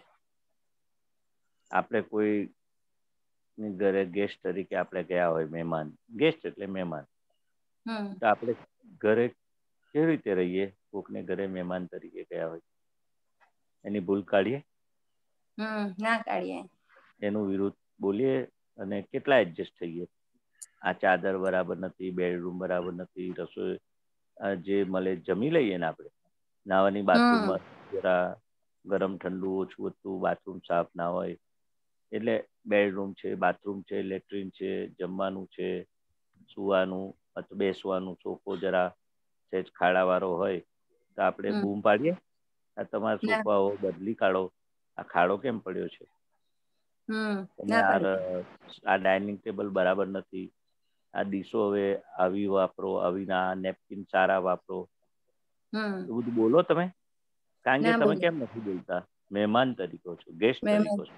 આપણે કોઈ ઘરે ગેસ્ટ તરીકે આપણે ગયા હોય, મહેમાન, ગેસ્ટ એટલે મહેમાન, તો આપણે ઘરે કેવી રીતે રહીએ? કોકને ઘરે મહેમાન તરીકે ગયા હોય, એની ભૂલ કાઢીએ? ના કાઢીએ. એનું વિરુદ્ધ બોલીએ અને કેટલા એડજસ્ટ થઈએ. આ ચાદર બરાબર નથી, બેડરૂમ બરાબર નથી, રસોઈ જે મળે જમી લઈએ ને આપણે. નાવાની બાથરૂમમાં જરા ગરમ ઠંડુ ઓછું હતું, બાથરૂમ સાફ ના હોય એટલે બેડરૂમ છે, બાથરૂમ છે, લેટ્રિન છે, જમવાનું છે, સુવાનું અથવા બેસવાનું, સોફો જરા સહેજ ખાડાવાળો હોય તો આપણે બૂમ પાડીએ, આ તમારા સોફાઓ બદલી કાઢો, આ ખાડો કેમ પડ્યો છે? તમે આ ડાઇનિંગ ટેબલ બરાબર નથી, આ ડીશો હવે આવી વાપરો, આવી ના, નેપકિન સારા વાપરો, એ બધું બોલો તમે? કારણ કે તમે કેમ નથી બોલતા? મહેમાન તરીકે છો, ગેસ્ટ તરીકે છો.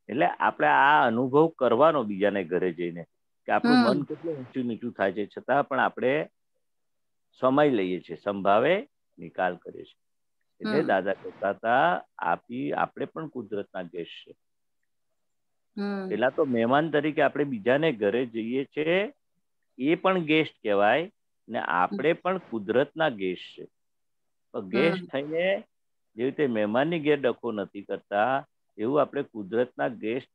એટલે આપણે આ અનુભવ કરવાનો બીજાને ઘરે જઈને કે આપણું મન કેટલું ઊંચું નીચું થાય છે, છતાં પણ આપણે સમય લઈએ છીએ, સંભાવે નિકાલ કરીએ છીએ. એટલે દાદા કહેતા હતા આપણે પણ કુદરતના ગેસ્ટ છે. પેલા તો મહેમાન તરીકે આપણે બીજાને ઘરે જઈએ છીએ, એ પણ ગેસ્ટ કહેવાય, ને આપણે પણ કુદરતના ગેસ્ટ છે. ગેસ્ટ થઈને જેવી રીતે મહેમાનની ઘેર ડખો નથી કરતા, એવું આપણે કુદરતના ગેસ્ટ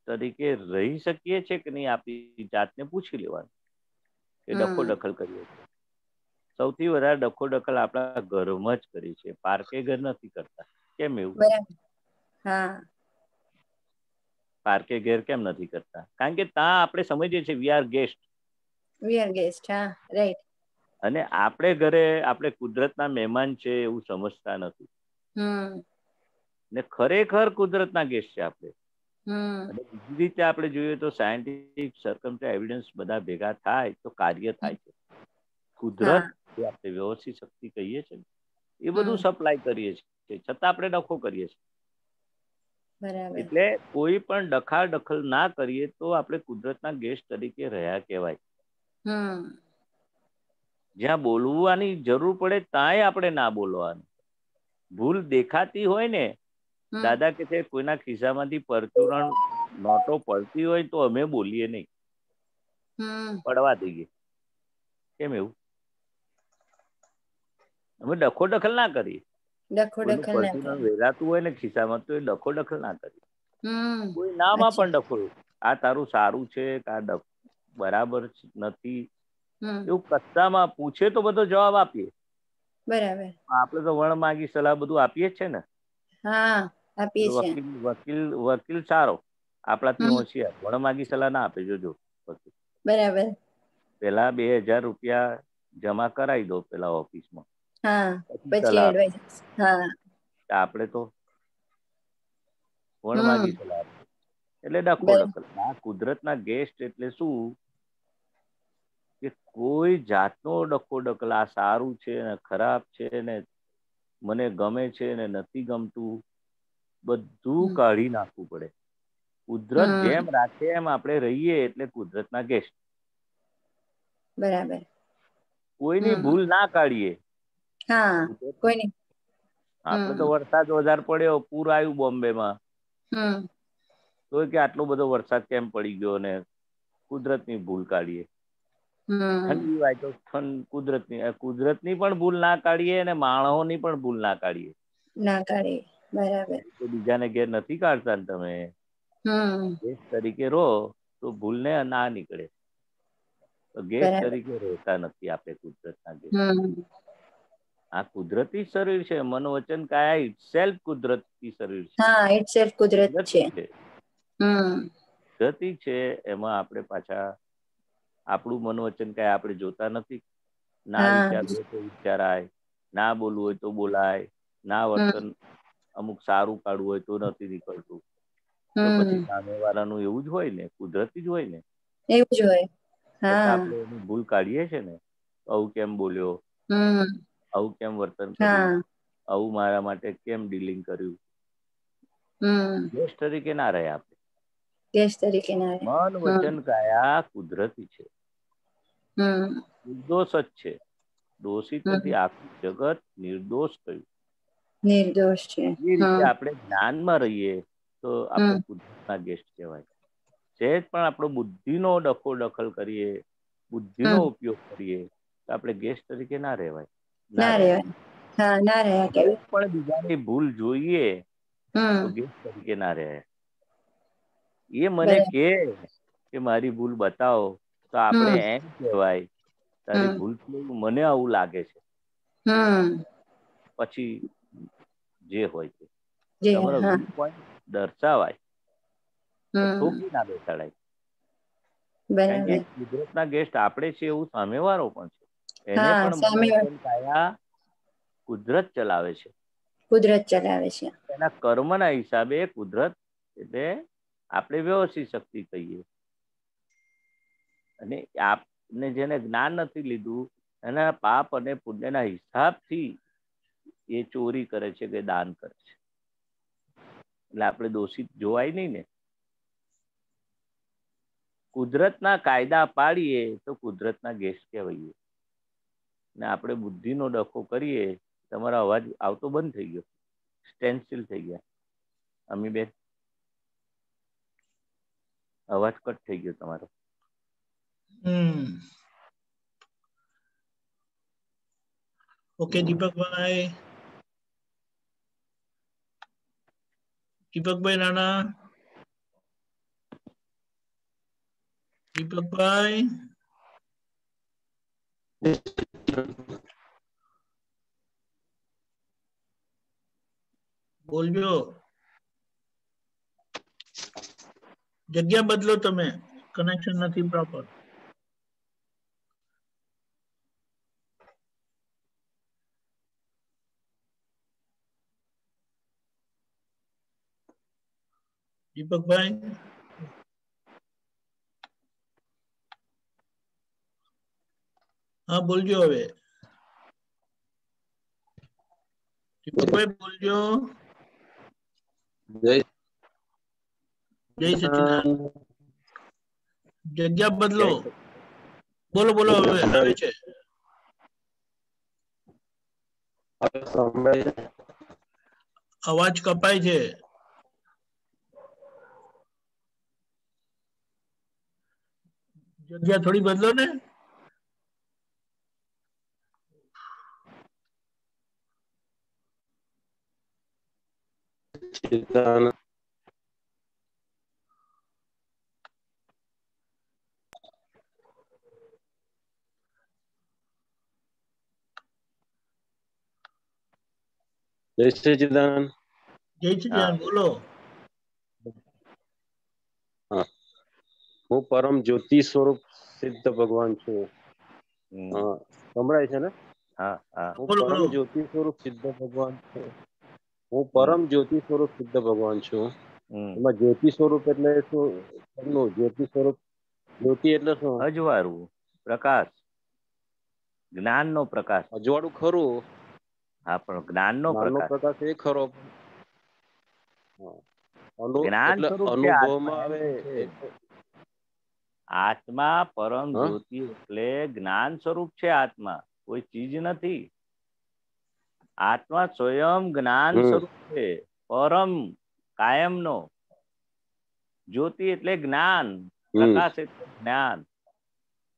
તરીકે રહી શકીએ છીએ કે નહીં, આપણી જાતને પૂછી લેવાનું કે ડખો દખલ કરીએ છીએ. સૌથી વધારે ડખો દખલ આપણા ઘરમાં જ કરી છે, પાર્કે ઘર નથી કરતા. કેમ એવું? પાર્કે ઘેર કેમ નથી કરતા? કારણ કે ત્યાં આપણે સમજીએ છીએ વી આર ગેસ્ટ. અને આપણે ઘરે આપણે કુદરતના મહેમાન છે એવું સમજતા નથી. ને ખરેખર કુદરતના ગેસ્ટ છે આપણે. અને બીજી રીતે આપણે જોઈએ તો સાયન્ટિફિક સર્કમસ્ટન્સ એવિડન્સ બધા ભેગા થાય તો કાર્ય થાય છે. કુદરત જે આપણે વ્યવસ્થિત શક્તિ કહીએ છીએ એ બધું સપ્લાય કરીએ છીએ, છતાં આપણે ડખો કરીએ છીએ. એટલે કોઈ પણ દખલ ના કરીએ તો આપણે કુદરતના ગેસ્ટ તરીકે રહ્યા કહેવાય. જ્યાં બોલવાની જરૂર પડે ત્યાંય આપણે ના બોલવાનું. ભૂલ દેખાતી હોય ને, દાદા કે છે કોઈના ખિસ્સામાંથી પરચુરણ નોટો પડતી હોય તો અમે બોલીએ નહીં, પડવા દઈએ. કેમ એવું? અમે ડખો દખલ ના કરીએ. કોઈનું પરચુરણ વેરાતું હોય ને ખિસ્સામાં તો એ ડખો દખલ ના કરીએ. કોઈ નામાં પણ ડખો, આ તારું સારું છે કે આ બરાબર નથી, એવું કચ્ચામાં પૂછે તો બધો જવાબ આપીએ. બરાબર. આપણે તો વણ માગી સલાહ બધું આપીએ જ છે ને. વકીલ સારો, આપણાથી હોશિયાર, વણ માગી સલાહ ના આપે. જોજો બરાબર. પેલા 2000 રૂપિયા જમા કરાવી દો પેલા ઓફિસમાં, આપણે તો વણ માગી સલાહ આપે. એટલે ડખો દખલ. આ કુદરતના ગેસ્ટ એટલે શું કે કોઈ જાતનો ડખો દખલ, આ સારું છે ને ખરાબ છે ને મને ગમે છે ને નથી ગમતું, બધું કાઢી નાખવું પડે. કુદરત જેમ રાખે એમ આપણે રહીએ એટલે કુદરતના ગેસ્ટ. બરાબર. કોઈની ભૂલ ના કાઢીએ. આપણે તો વરસાદ વધારે પડ્યો, પૂર આવ્યું બોમ્બેમાં, તો કે આટલો બધો વરસાદ કેમ પડી ગયો ને કુદરતની ભૂલ કાઢીએ. ઠંડી હોય તો કુદરતની પણ ભૂલ ના કાઢીએ અને માણસોની પણ ભૂલ ના કાઢીએ. બરાબર. બીજાને ઘેર નથી કાઢતા ને તમે ગેસ્ટ તરીકે રહો તો ભૂલ ને ના નીકળે. ગેસ્ટ તરીકે રહેતા નથી આપણે કુદરતના ગેસ્ટ. આ કુદરતી શરીર છે, મન વચન કાયા ઇટસેલ્ફ કુદરતી શરીર છે. કુદરતી છે એમાં આપણે પાછા આપણું મન વચન કાયા આપણે જોતા નથી. ના વિચારવું હોય તો વિચારાય, ના બોલવું હોય તો બોલાય, ના વર્તન અમુક સારું કાઢવું હોય તો નથી નીકળતું. તો પછી સામેવાળાનું એવું જ હોય ને, કુદરતી જ હોય ને. એવું જ હોય. આપણે એની ભૂલ કાઢીએ છીએ ને, આવું કેમ બોલ્યો, આવું કેમ વર્તન કર્યું, આવું મારા માટે કેમ ડીલિંગ કર્યું. ગેસ્ટ તરીકે ના રહ્યા આપણે. મન વચન કાયા કુદરતી છે, નિર્દોષ જ છે. દોષિત નથી. આખું જગત નિર્દોષ થયું. નિર્દોષ છે. એ રીતે આપણે જ્ઞાનમાં રહીએ તો આપણે કુદરતના ગેસ્ટ કહેવાય. સહેજ પણ આપણો બુદ્ધિનો ડખો દખલ કરીએ, બુદ્ધિનો ઉપયોગ કરીએ તો આપણે ગેસ્ટ તરીકે ના રહેવાય. પણ બીજાની ભૂલ જોઈએ તો ગેસ્ટ તરીકે ના રહેવાય. એ મને કે મારી ભૂલ બતાવો તો આપણે એમ કહેવાય તારી ભૂલ મને આવું લાગે છે. પછી જે હોય તે તમારો વ્યૂ પોઈન્ટ દર્શાવાય, ઠોકી ના બેસાડાય. કારણ કે કુદરતના ગેસ્ટ આપણે છે એવું સામેવાળો પણ છે. એને પણ મન વચન કાયા કુદરત ચલાવે છે. કુદરત ચલાવે છે. એના કર્મના હિસાબે કુદરત એટલે આપણે વ્યવસ્થિત શક્તિ કહીએ. અને આપને જેને જ્ઞાન નથી લીધું એના પાપ અને પુણ્યના હિસાબથી એ ચોરી કરે છે કે દાન કરે છે. એટલે આપણે દોષિત જોવાય નહીં ને. કુદરતના કાયદા પાડીએ તો કુદરતના ગેસ્ટ કહેવાઈએ. ને આપણે બુદ્ધિનો ડખો કરીએ. તમારો અવાજ આવતો બંધ થઈ ગયો, સ્ટેન્ડ થઈ ગયા. અમીબેન અવાજ કટ થઈ ગયો તમારો. ઓકે દીપકભાઈ. દીપકભાઈ રાણા. દીપકભાઈ બોલજો. જગ્યા બદલો તમે, કનેક્શન નથી પ્રોપર. દીપકભાઈ હા બોલજો હવે. દીપકભાઈ બોલજો. જય સચિદાનંદ. જગ્યા બદલો. બોલો બોલો હવે આવે છે. અવાજ કપાય છે. જગ્યા થોડી બદલો ને. જય સચિદાનંદ. જય સચિદાનંદ બોલો. હા, હું પરમ જ્યોતિ સ્વરૂપ સિદ્ધ ભગવાન છું. સંભળાય છે ને? હું પરમ જ્યોતિ સ્વરૂપ સિદ્ધ ભગવાન છું. હું પરમ જ્યોતિ સ્વરૂપ સિદ્ધ ભગવાન છું. એમાં જ્યોતિ સ્વરૂપ એટલે શું? જ્યોતિ સ્વરૂપ, જ્યોતિ એટલે શું? અજવાળું પ્રકાશ, જ્ઞાનનો પ્રકાશ. અજવાળું ખરું. હા, પણ જ્ઞાનનો પ્રકાશ એ ખરો. જ્ઞાન અનુભવમાં આવે. આત્મા પરમ જ્યોતિ એટલે જ્ઞાન સ્વરૂપ છે. આત્મા કોઈ ચીજ નથી. આત્મા સ્વયં જ્ઞાન સ્વરૂપ છે, પરમ કાયમનો. જ્યોતિ એટલે જ્ઞાન, પ્રકાશ એટલે જ્ઞાન.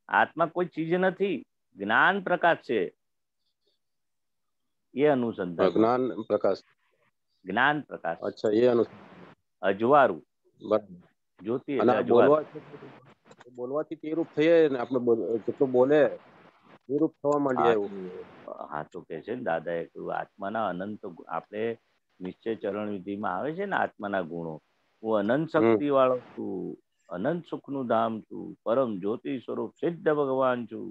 આત્મા કોઈ ચીજ નથી, જ્ઞાન પ્રકાશ છે. એ અનુસંધાન. જ્ઞાન પ્રકાશ, જ્ઞાન પ્રકાશ. અચ્છા, એ અનુસંધાન. અજવાળું જ્યોતિ એટલે અજવાળું. બોલવાથી તે રૂપ થઈએ ને, આપણે જેટલું બોલે એ રૂપ થવા માંડીએ. હા તો કે છે ને દાદા એ કહ્યું આત્માના અનંત, આપણે નિશ્ચય ચરણ વિધિમાં આવે છે ને આત્માના ગુણો. હું અનંત શક્તિ વાળો છું, અનંત સુખનું ધામ છું, પરમ જ્યોતિ સ્વરૂપ સિદ્ધ ભગવાન છું,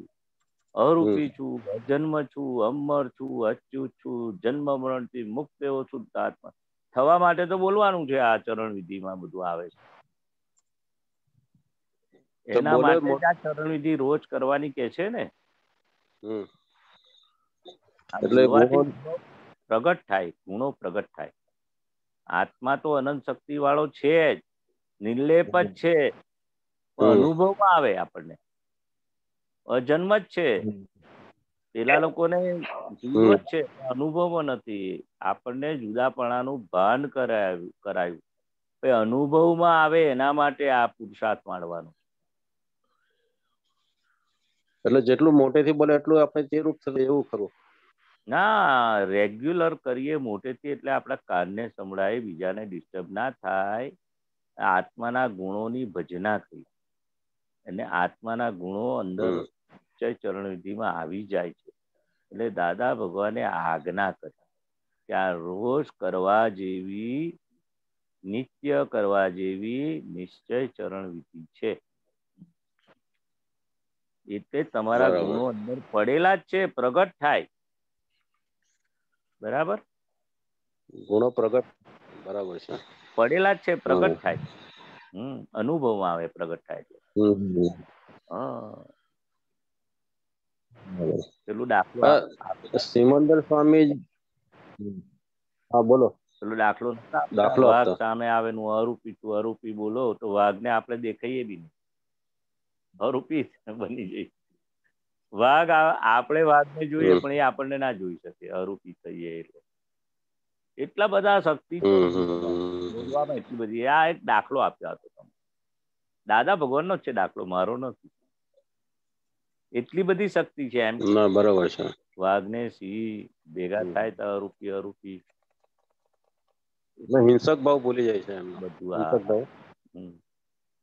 અરૂપી છું, અજન્મ છું, અમર છું, અચ્યુત છું, જન્મ મરણથી મુક્ત એવો શુદ્ધ આત્મા થવા માટે તો બોલવાનું છે. આ ચરણ વિધિમાં બધું આવે છે. એના માટે આ ચરણ વિધિ રોજ કરવાની કે છે ને. પ્રગટ થાય, ગુણો પ્રગટ થાય. આત્મા તો અનંત શક્તિ વાળો છે જ, નિર્લેપ જ છે, અનુભવમાં આવે આપણને. અજન્મ જ છે. પેલા લોકોને જુદો જ છે, અનુભવ નથી. આપણને જુદાપણાનું ભાન કરાયું. અનુભવમાં આવે એના માટે આ પુરુષાર્થ માંડવાનો. એટલે જેટલું મોટેથી બોલે એટલું આપણે તે રૂપ થશે, એવું ખરું? ના, રેગ્યુલર કરીએ મોટેથી એટલે આપણા કાનને સંભળાય, બીજાને ડિસ્ટર્બ ના થાય. આત્માના ગુણોની ભજના થઈ અને આત્માના ગુણો અંદર ચરણ વિધિમાં આવી જાય છે. એટલે દાદા ભગવાને આજ્ઞા કરી કે આ રોજ કરવા જેવી, નિત્ય કરવા જેવી નિશ્ચય ચરણ વિધિ છે. એટલે તમારા ગુણો અંદર પડેલા જ છે, પ્રગટ થાય. બરાબર? ગુણો પ્રગટ બરાબર છે. પડેલા જ છે, પ્રગટ થાય. અનુભવમાં આવે, પ્રગટ થાય એટલે. પેલું દાખલો સિમંદર સ્વામી, હા બોલો. પેલો દાખલો વાઘ સામે આવે નું અરૂપી તું અરૂપી બોલો તો વાઘને આપણે દેખાઈએ બી નહીં, અરૂપી બની જઈએ. વાઘ આપણે વાઘને જોઈએ પણ એ આપણને ના જોઈ શકે, અરૂપી થઈએ એટલે. એટલા બધા શક્તિ બોલવામાં એટલી બધી. આ એક દાખલો આપ્યો હતો તમે, દાદા ભગવાનનો જ છે દાખલો, મારો નથી. એટલી બધી શક્તિ છે એમ. બરાબર છે. વાઘને સિંહ ભેગા થાય તો અરૂપી અરૂપી હિંસક ભાવ ભૂલી જાય છે એમ બધું.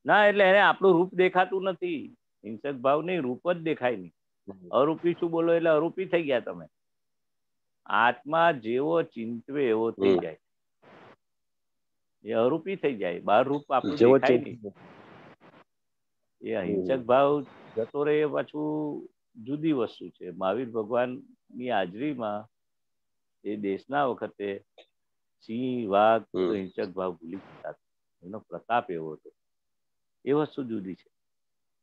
ના એટલે એને આપણું રૂપ દેખાતું નથી. હિંસક ભાવ નહીં, રૂપ જ દેખાય નહીં. અરૂપી શું બોલો એટલે અરૂપી થઈ ગયા તમે. આત્મા જેવો ચિંતવે એવો થઈ જાય, એ અરૂપી થઈ જાય. બહાર રૂપ આપણું દેખાય નહીં. એ અહિંસક ભાવ જતો રહે એ પાછું જુદી વસ્તુ છે. મહાવીર ભગવાન ની હાજરીમાં એ દેશના વખતે સિંહ વાઘ હિંસક ભાવ ભૂલી જતા, એનો પ્રતાપ એવો હતો. એ વસ્તુ જુદી છે.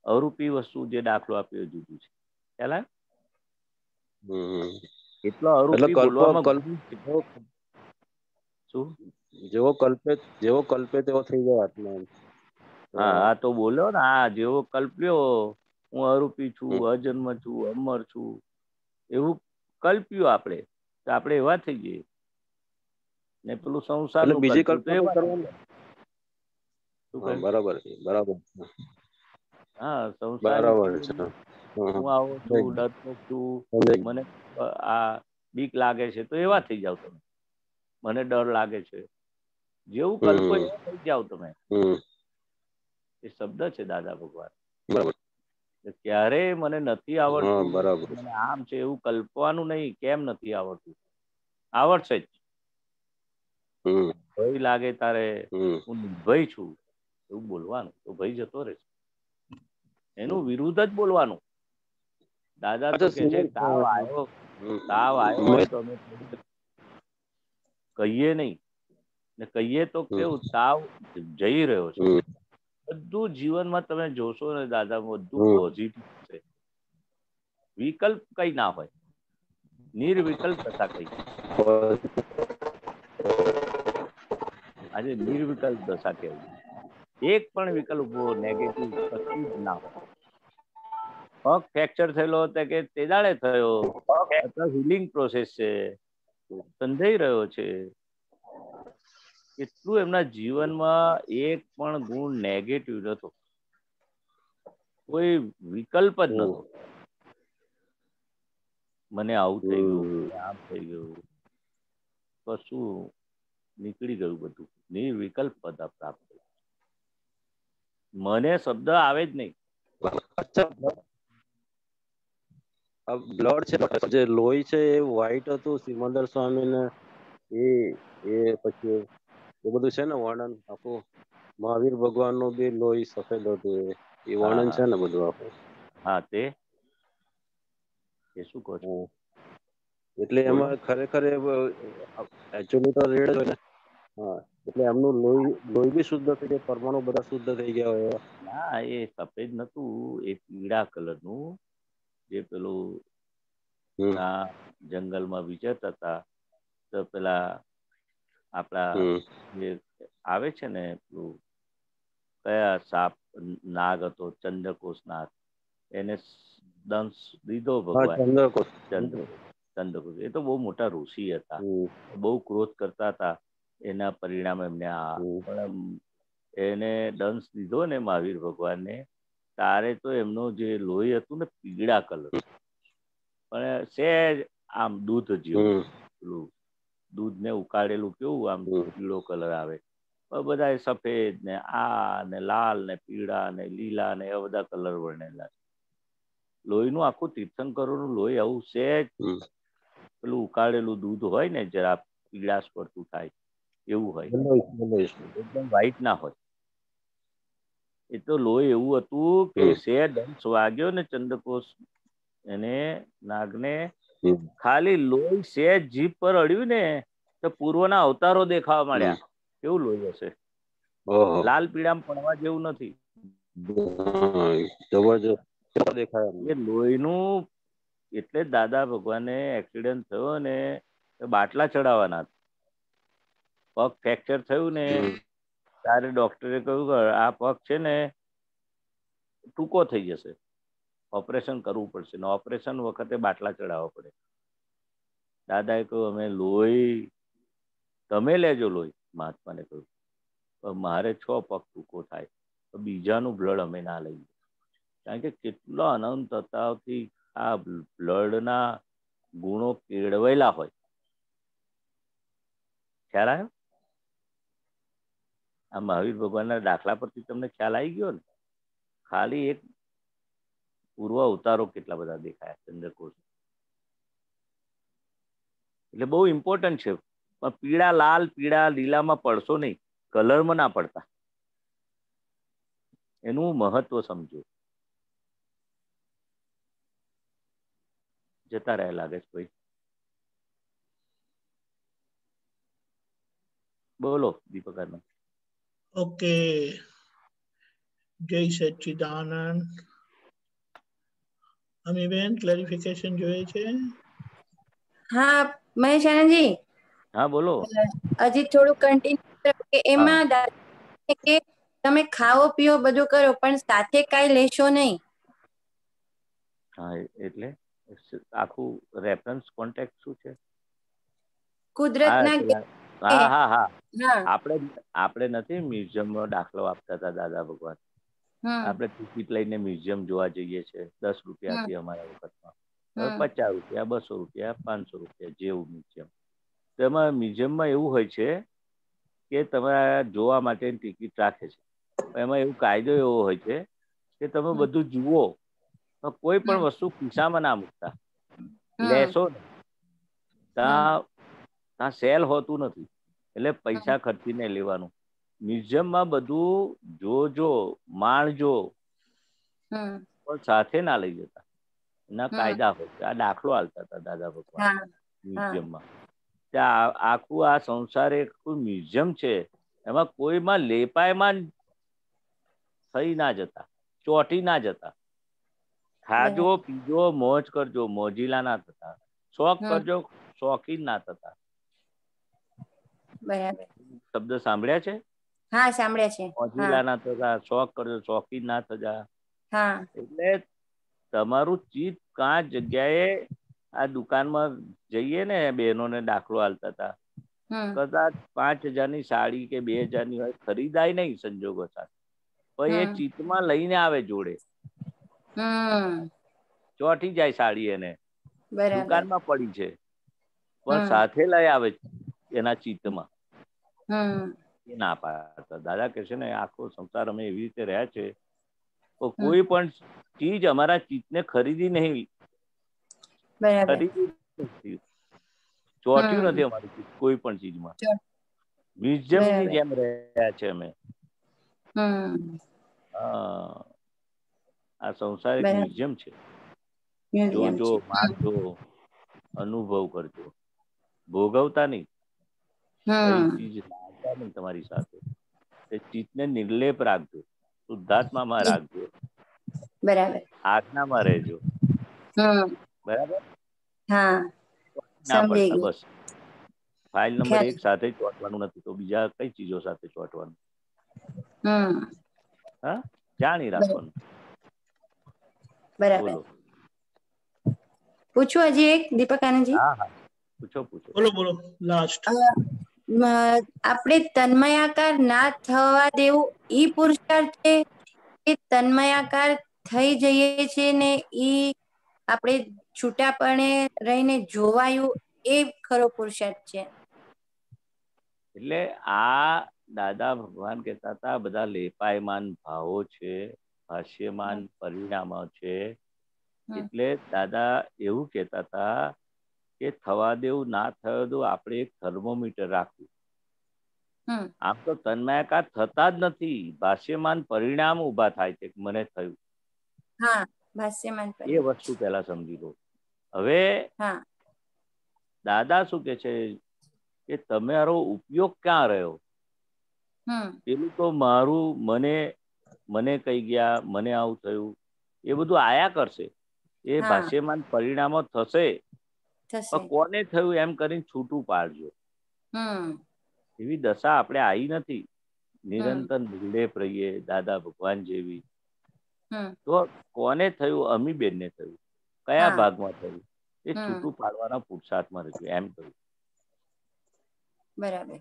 અરૂપી વસ્તુ જે દાખલો આપ્યો જુદું છે. ખ્યાલ આવે? એટલો અરૂપી બોલવામાં શું જેવો કલ્પે તેવો થઈ જાય આત્મા. હા તો બોલ્યો ને, આ જેવો કલ્પ્યો હું અરૂપી છું, અજન્મ છું, અમર છું, એવું કલ્પ્યું આપણે તો આપણે એવા થઈ જઈએ. ને પેલું સંસાર બીજી કલ્પના કરવાની. બરાબર બરાબર. હા સંસાર હું આવું છું, ડરપોક છું, મને આ બીક લાગે છે તો એવા થઈ જાવ તમે. મને ડર લાગે છે, જેવું કલ્પો એવા થઈ જાવ તમે. એ શબ્દ છે દાદા ભગવાન. ક્યારે મને નથી આવડતું, મને આમ છે એવું કલ્પવાનું નહીં. કેમ નથી આવડતું? આવડશે જ. ભય લાગે તારે હું નિર્ભય છું એવું બોલવાનું તો ભય જતો રહેશે. એનું વિરુદ્ધ જ બોલવાનું. દાદા તો કે છે તાવ આવ્યો હોય તો અમે કહીએ નહીં, ને કહીએ તો કેવું તાવ જઈ રહ્યો છે. બધું જીવનમાં તમે જોશો ને દાદા, બધું પોઝિટિવ છે. વિકલ્પ કઈ ના હોય, નિર્વિકલ્પ દશા કઈ. આજે નિર્વિકલ્પ દશા કહેવું. એક પણ વિકલ્પ ઉભો નેગેટિવ કશું જ ના હોય. પગ ફ્રેક્ચર થયેલો હતો કે તે દાડે થયો, અથવા હિલિંગ પ્રોસેસ છે, સંધાઈ રહ્યો છે. એટલું એમના જીવનમાં એક પણ ગુણ નેગેટિવ નતો, કોઈ વિકલ્પ જ નતો. મને આવું થઈ ગયું, આમ થઈ ગયું, કશું નીકળી ગયું. બધું નિર્વિકલ્પ બધા પ્રાપ્ત. મને શબ્દ આવે જ નહીં. બ્લડ છે, જે લોહી છે એ વ્હાઈટ હતું સિમંદર સ્વામી ને, એ પછી એ બધું છે ને વર્ણન આખું. મહાવીર ભગવાન નું બી લોહી સફેદ હતું, એ વર્ણન છે ને બધું આખું. હા તે શું કહો છો? એટલે એમાં ખરેખર એકચ્યુઅલી તો રેડ હોય ને. હા એટલે એમનું લોહી બી શુદ્ધ થઈ ગયા, પરમાણુ બધા શુદ્ધ થઈ ગયા હોય. ના એ સફેદ નતું, એ પીળા કલર નું. જે પેલું જંગલમાં વિચરતા હતા તો પેલા આપડા જે આવે છે ને પેલું કયા સાપ નાગ હતો, ચંદ્રકોશ નાગ, એને દંશ દીધો ભગવાન. ચંદ્રકોશ એ તો બહુ મોટા ઋષિ હતા, બહુ ક્રોધ કરતા હતા. એના પરિણામે એમને એને દંશ દીધો ને મહાવીર ભગવાનને, તારે તો એમનું જે લોહી હતું ને પીળા કલર, પણ સહેજ આમ દૂધ જેવું. પેલું દૂધ ને ઉકાળેલું કેવું આમ પીળો કલર આવે. બધા સફેદ ને આ ને લાલ ને પીળા ને લીલા ને એવા બધા કલર વર્ણેલા છે. લોહીનું આખું તીર્થંકરોનું લોહી આવું સહેજ પેલું ઉકાળેલું દૂધ હોય ને જરા પીળાશ પડતું થાય એવું હોય, એકદમ વ્હાઈટ ના હોય. એ તો લોહી એવું હતું કે સહેજ દંશ વાગ્યો ને ચંદ્રકોશ એને નાગને, ખાલી લોહી સહેજ જીભ પર અડ્યું ને તો તો પૂર્વના અવતારો દેખાવા માંડ્યા. કેવું લોહી હશે? લાલ પીળામાં પડવા જેવું નથી. જબરજસ્ત દેખાય. એ લોહીનું એટલે દાદા ભગવાને એક્સિડન્ટ થયો ને બાટલા ચડાવવાના. પગ ફ્રેક્ચર થયું ને ત્યારે ડોક્ટરે કહ્યું કે આ પગ છે ને ટૂંકો થઈ જશે, ઓપરેશન કરવું પડશે ને ઓપરેશન વખતે બાટલા ચડાવવા પડે. દાદાએ કહ્યું અમે લોહી તમે લેજો લોહી. મહાત્માને કહ્યું પણ મારે 6 પગ ટૂંકો થાય તો બીજાનું બ્લડ અમે ના લઈએ. કારણ કે કેટલો અનંત તત્વથી આ બ્લડના ગુણો કેળવેલા હોય. ખ્યાલ આવ્યો? આ મહાવીર ભગવાનના દાખલા પરથી તમને ખ્યાલ આવી ગયો ને? ખાલી એક પૂર્વ અવતારો કેટલા બધા દેખાયા ચંદ્રકોશ. એટલે બહુ ઇમ્પોર્ટન્ટ છે. પણ પીળા, લાલ, પીળા, લીલામાં પડશો નહીં, કલરમાં ના પડતા. એનું મહત્વ સમજો. જતા રહ્યા લાગે છે ભાઈ. બોલો દીપક. ઓકે, જય સચ્ચિદાનંદ. અમીબેન ક્લેરિફિકેશન જોઈએ છે? હા મહેશ આનંદજી. હા બોલો. હજી થોડું કન્ટિન્યુ કે એમાં કે તમે ખાઓ પીઓ બધું કરો પણ સાથે કાંઈ લેશો નહીં. હા એટલે આખું રેફરન્સ કોન્ટેક્ટ શું છે? કુદરતના. હા હા હા. આપણે નથી મ્યુઝિયમનો દાખલો આપતા હતા દાદા ભગવાન. આપણે ટિકિટ લઈને મ્યુઝિયમ જોવા જઈએ છીએ. 10 રૂપિયા હતી અમારા વખતમાં. હવે 50 રૂપિયા, 200 રૂપિયા, 500 રૂપિયા જેવું મ્યુઝિયમ. તો એમાં મ્યુઝિયમમાં એવું હોય છે કે તમારા જોવા માટેની ટિકિટ રાખે છે. એમાં એવું કાયદો એવો હોય છે કે તમે બધું જુઓ તો કોઈ પણ વસ્તુ ખિસ્સામાં ના મૂકતા. લેશો ને ત્યાં સેલ હોતું નથી એટલે પૈસા ખર્ચીને લેવાનું. મ્યુઝિયમમાં બધું જોજો, માણજો પણ સાથે ના લઈ જતા. એના કાયદા હોય છે. આ દાખલો હાલતા હતા દાદા ભગવાન મ્યુઝિયમમાં. ત્યાં આખું આ સંસાર એક મ્યુઝિયમ છે. એમાં કોઈમાં લેપાયમાં થઈ ના જતા, ચોટી ના જતા. ખાજો પીજો મોજ કરજો, મોજીલા ના થતા. શોખ કરજો, શોખીન ના થતા. બરાબર. શબ્દ સાંભળ્યા છે? હા સાંભળ્યા છે. મોજીલા ના થતા, શોખ કરજો, શોખીન ના થતા. એટલે તમારું ચિત્ત કાં જગ્યાએ આ દુકાનમાં જઈએ ને બહેનોને દાખલો હાલતા હતા. કદાચ 5,000 ની સાડી કે 2,000 ની હોય, ખરીદાય નહીં સંજોગો સાથે. પણ એ ચિત્તમાં લઈને આવે જોડે. ચોટી જાય સાડી એને, દુકાનમાં પડી છે પણ સાથે લઈ આવે એના ચિત્તમાં. એ ના પાડતા. દાદા કહે છે ને આખો સંસાર અમે એવી રીતે રહ્યા છે તો કોઈ પણ ચીજ અમારા ચિત્તને ખરીદી નહીં. ખરીદી નથી, ચોટ્યું નથી અમારું ચિત્ત કોઈ પણ ચીજમાં. મ્યુઝિયમની જેમ રહ્યા છે અમે. આ સંસાર એક મ્યુઝિયમ છે. જોજો, માનજો, અનુભવ કરજો, ભોગવતા નહીં. કઈ ચીજ લાવતા નહીં તમારી સાથે. એ ચિત્તને નિર્લેપ રાખજો, શુદ્ધાત્મામાં રાખજો, બરાબર, આજ્ઞામાં રહેજો. બરાબર. ના પડતા બસ. ફાઇલ નંબર 1 સાથે ચોંટવાનું નથી તો બીજા કઈ ચીજો સાથે ચોંટવાનું? હા, જાણી રાખવાનું. બરાબર. પૂછું હજી એક દીપક આનંદજી? હા હા પૂછો પૂછો. બોલો બોલો. લાસ્ટ. આપણે તન્મયાકાર ના થવા દેવું ઈ પુરુષાર્થ છે કે તન્મયાકાર થઈ જઈએ છે ને ઈ આપણે છૂટાપણે રહીને જોવાયું એ ખરો પુરુષાર્થ છે? એટલે આ દાદા ભગવાન કહેતા હતા બધા લેપાયમાન ભાવો છે, ભાષ્યમાન પરિણામો છે. એટલે દાદા એવું કહેતા હતા કે થવા દેવું ના થવા દેવું આપણે એક થર્મોમીટર રાખવું. આમ તો તન્મયાકાર થતા જ નથી, ભાષ્યમાન પરિણામ ઉભા થાય છે. મને થયું એ વસ્તુ પેલા સમજી લો. હવે દાદા શું કે છે કે તમારો ઉપયોગ ક્યાં રહ્યો. પેલું તો મારું મને કહી ગયા, મને આવું થયું, એ બધું આયા કરશે. એ ભાષ્યમાન પરિણામો થશે, પણ કોને થયું એમ કરીને છૂટું પાડજો. એવી દશા આપણે આવી નથી. નિરંતર નિર્લેપ રહીએ દાદા ભગવાન જેવી. તો કોને થયું? અમીબેન ને થયું. કયા ભાગમાં થયું એ છૂટું પાડવાના પુરુષાર્થમાં રહ્યું એમ કહ્યું. બરાબર.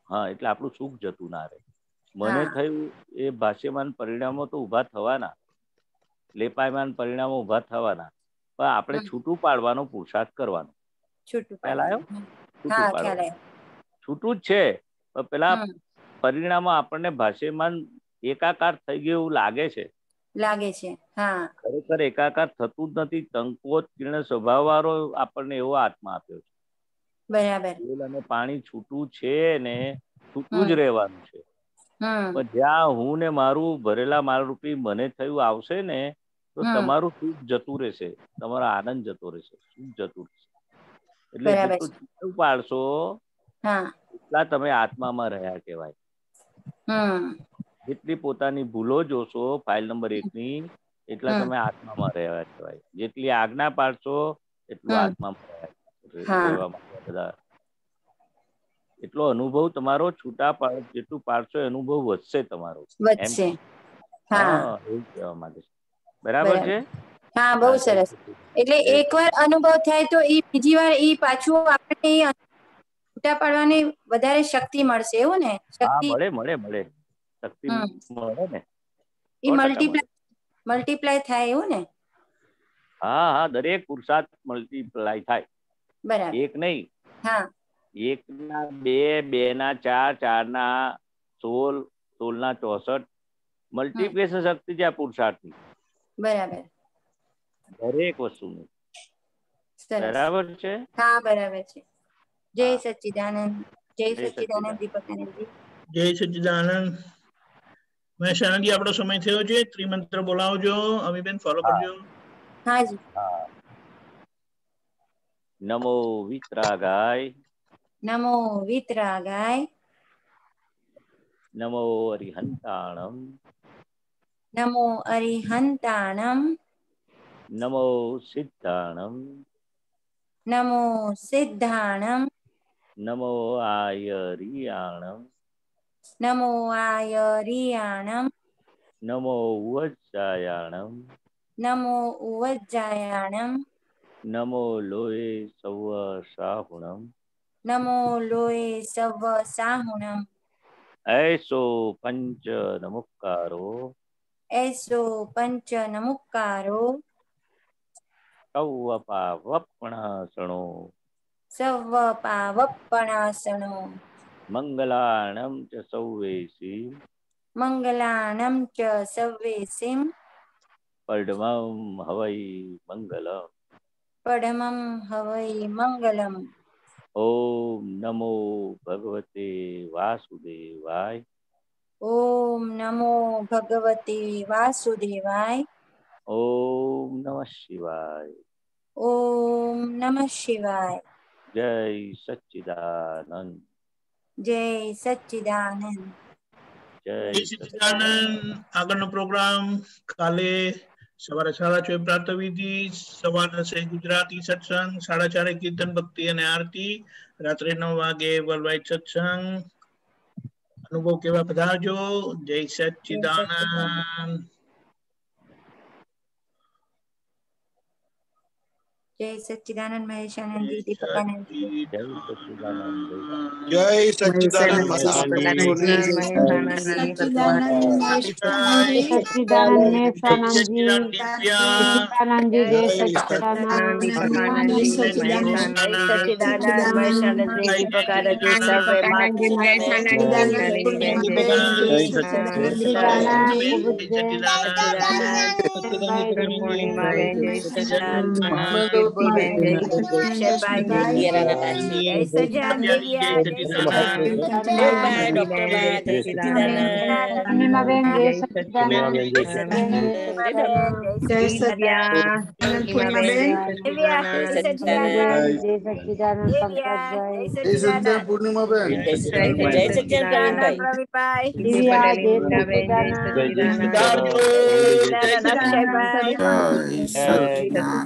હા, એટલે આપણું સુખ જતું ના રહે. મને થયું એ ભાષ્યમાન પરિણામો તો ઉભા થવાના, લેપાયમાન પરિણામો ઉભા થવાના, પણ આપણે છૂટું પાડવાનો પુરુષાર્થ કરવાનો. પેલા આવ્યો છૂટું પાડવાનું, છૂટું જ છે, પણ પેલા પરિણામો આપણને ભાષ્યમાન એકાકાર થઈ ગયું એવું લાગે છે. ખરેખર એકાકાર થતું જ નથી. સંકોચપૂર્ણ સ્વભાવ વાળો આપણને એવો આત્મા આપ્યો છે. બરાબર. તેલ અને પાણી છૂટું છે ને છૂટું જ રહેવાનું છે. પણ જ્યાં હું ને મારું ભરેલા માલ રૂપી મને થયું આવશે ને, તો તમારું સુખ જતું રહેશે, તમારો આનંદ જતો રહેશે, સુખ જતું રહેશે. એટલે જેટલું છૂટું પાડશો એટલા તમે આત્મામાં રહ્યા કહેવાય. જેટલી પોતાની ભૂલો જોશો ફાઇલ નંબર 1 ની, એટલા તમે આત્મામાં રહ્યા કહેવાય. જેટલી આજ્ઞા પાડશો એટલું આત્મામાં રહેવા માટે બધા. એટલો અનુભવ તમારો છૂટા જેટલું પાડશો અનુભવ વધશે તમારો. વધશે. એવું કહેવા માંગે છે. બરાબર છે? હા, બહુ સરસ. એટલે એકવાર અનુભવ થાય તો ઈ બીજી વાર ઈ પાછું આપણે છૂટા પાડવાની વધારે શક્તિ મળશે, એવું ને? શક્તિ મળે શક્તિ મળે ને. ઈ મલ્ટીપ્લાય થાય, એવું ને? હા, દરેક પુરુષાર્થ મલ્ટીપ્લાય થાય. બરાબર. એક નહીં. 1 ના 2, 2 ના 4, 4 ના 16, 16 ના 64. મલ્ટીપ્લિકેશન શક્તિ છે આ પુરુષાર્થની. બરાબર. દરેક વસ્તુની. બરાબર છે? હા, બરાબર છે. જય સચ્ચિદાનંદ. જય સચ્ચિદાનંદ દીપકાનંદજી. જય સચ્ચિદાનંદ. મહેશાનંદજી, આપણો સમય થયો છે. ત્રિમંત્ર બોલાવજો. અમીબેન ફોલો કરજો. હાજી. નમો વિતરાગાય. નમો વિતરાગાય. નમો અરિહંતાણમ. નમો અરિહંતાણમ. નમો સિદ્ધાણમ. નમો સિદ્ધાણમ. નમો આયરિયાણમ. નમો આયરિયાણમ. નમો ઉવજ્જાયાણમ. નમો ઉવજ્જાયાણમ. નમો લોહે સવ સાહુણમ. નમો લોહે સવ સાહુણમ. એસો પંચ નમુક્કારો. એસો પંચ નમુક્કારો. સૌ પાવપણાસણો. સવ પાવપણાસણો. મંગલાણમ ચ સૌવેસી. મંગલાણમ ચ સવ્વેસિમ. પડમમ હવૈ મંગલમ. પડમમ હવૈ મંગલમ. ઓમ નમો ભગવતે વાસુદેવાય. ઓમ નમો ભગવતે વાસુદેવાય. ઓમ નમઃ શિવાય. ઓમ નમઃ શિવાય. જય સચ્ચિદાનંદ. જય સચ્ચિદાનંદ. જય સચ્ચિદાનંદ. આગળનો પ્રોગ્રામ કાલે સવારે 6:30 પ્રાતઃવિધિ, 10:15 ગુજરાતી સત્સંગ, 4:30 કીર્તન ભક્તિ અને આરતી, રાત્રે 9 વાગે વર્લ્ડવાઇડ સત્સંગ. અનુભવ કેવા પધારજો. જય સચ્ચિદાનંદ. જય સચ્ચિદાનંદ મહેશાનંદજી દીપકાનંદજી. જય સચ્ચિદાનંદ. જય સચ્ચિદાનંદ મહેશાનંદજી. જય પૂર્ણિમાબેન જય પૂર્ણિમાબેન જય સચ્ચિદાનંદ. જય સચ્ચિદાનંદ પૂર્ણિમાબેન દિવ્યા જય સચ્ચિદાનંદ જય સચ્ચિદાનંદ પંકજભાઈ જય સચ્ચિદાનંદ પૂર્ણિમાબેન જય સચ્ચિદાનંદ પ્રવીણભાઈ દિવ્યા જય સચ્ચિદાનંદ અક્ષયભાઈ જય સચ્ચિદાનંદ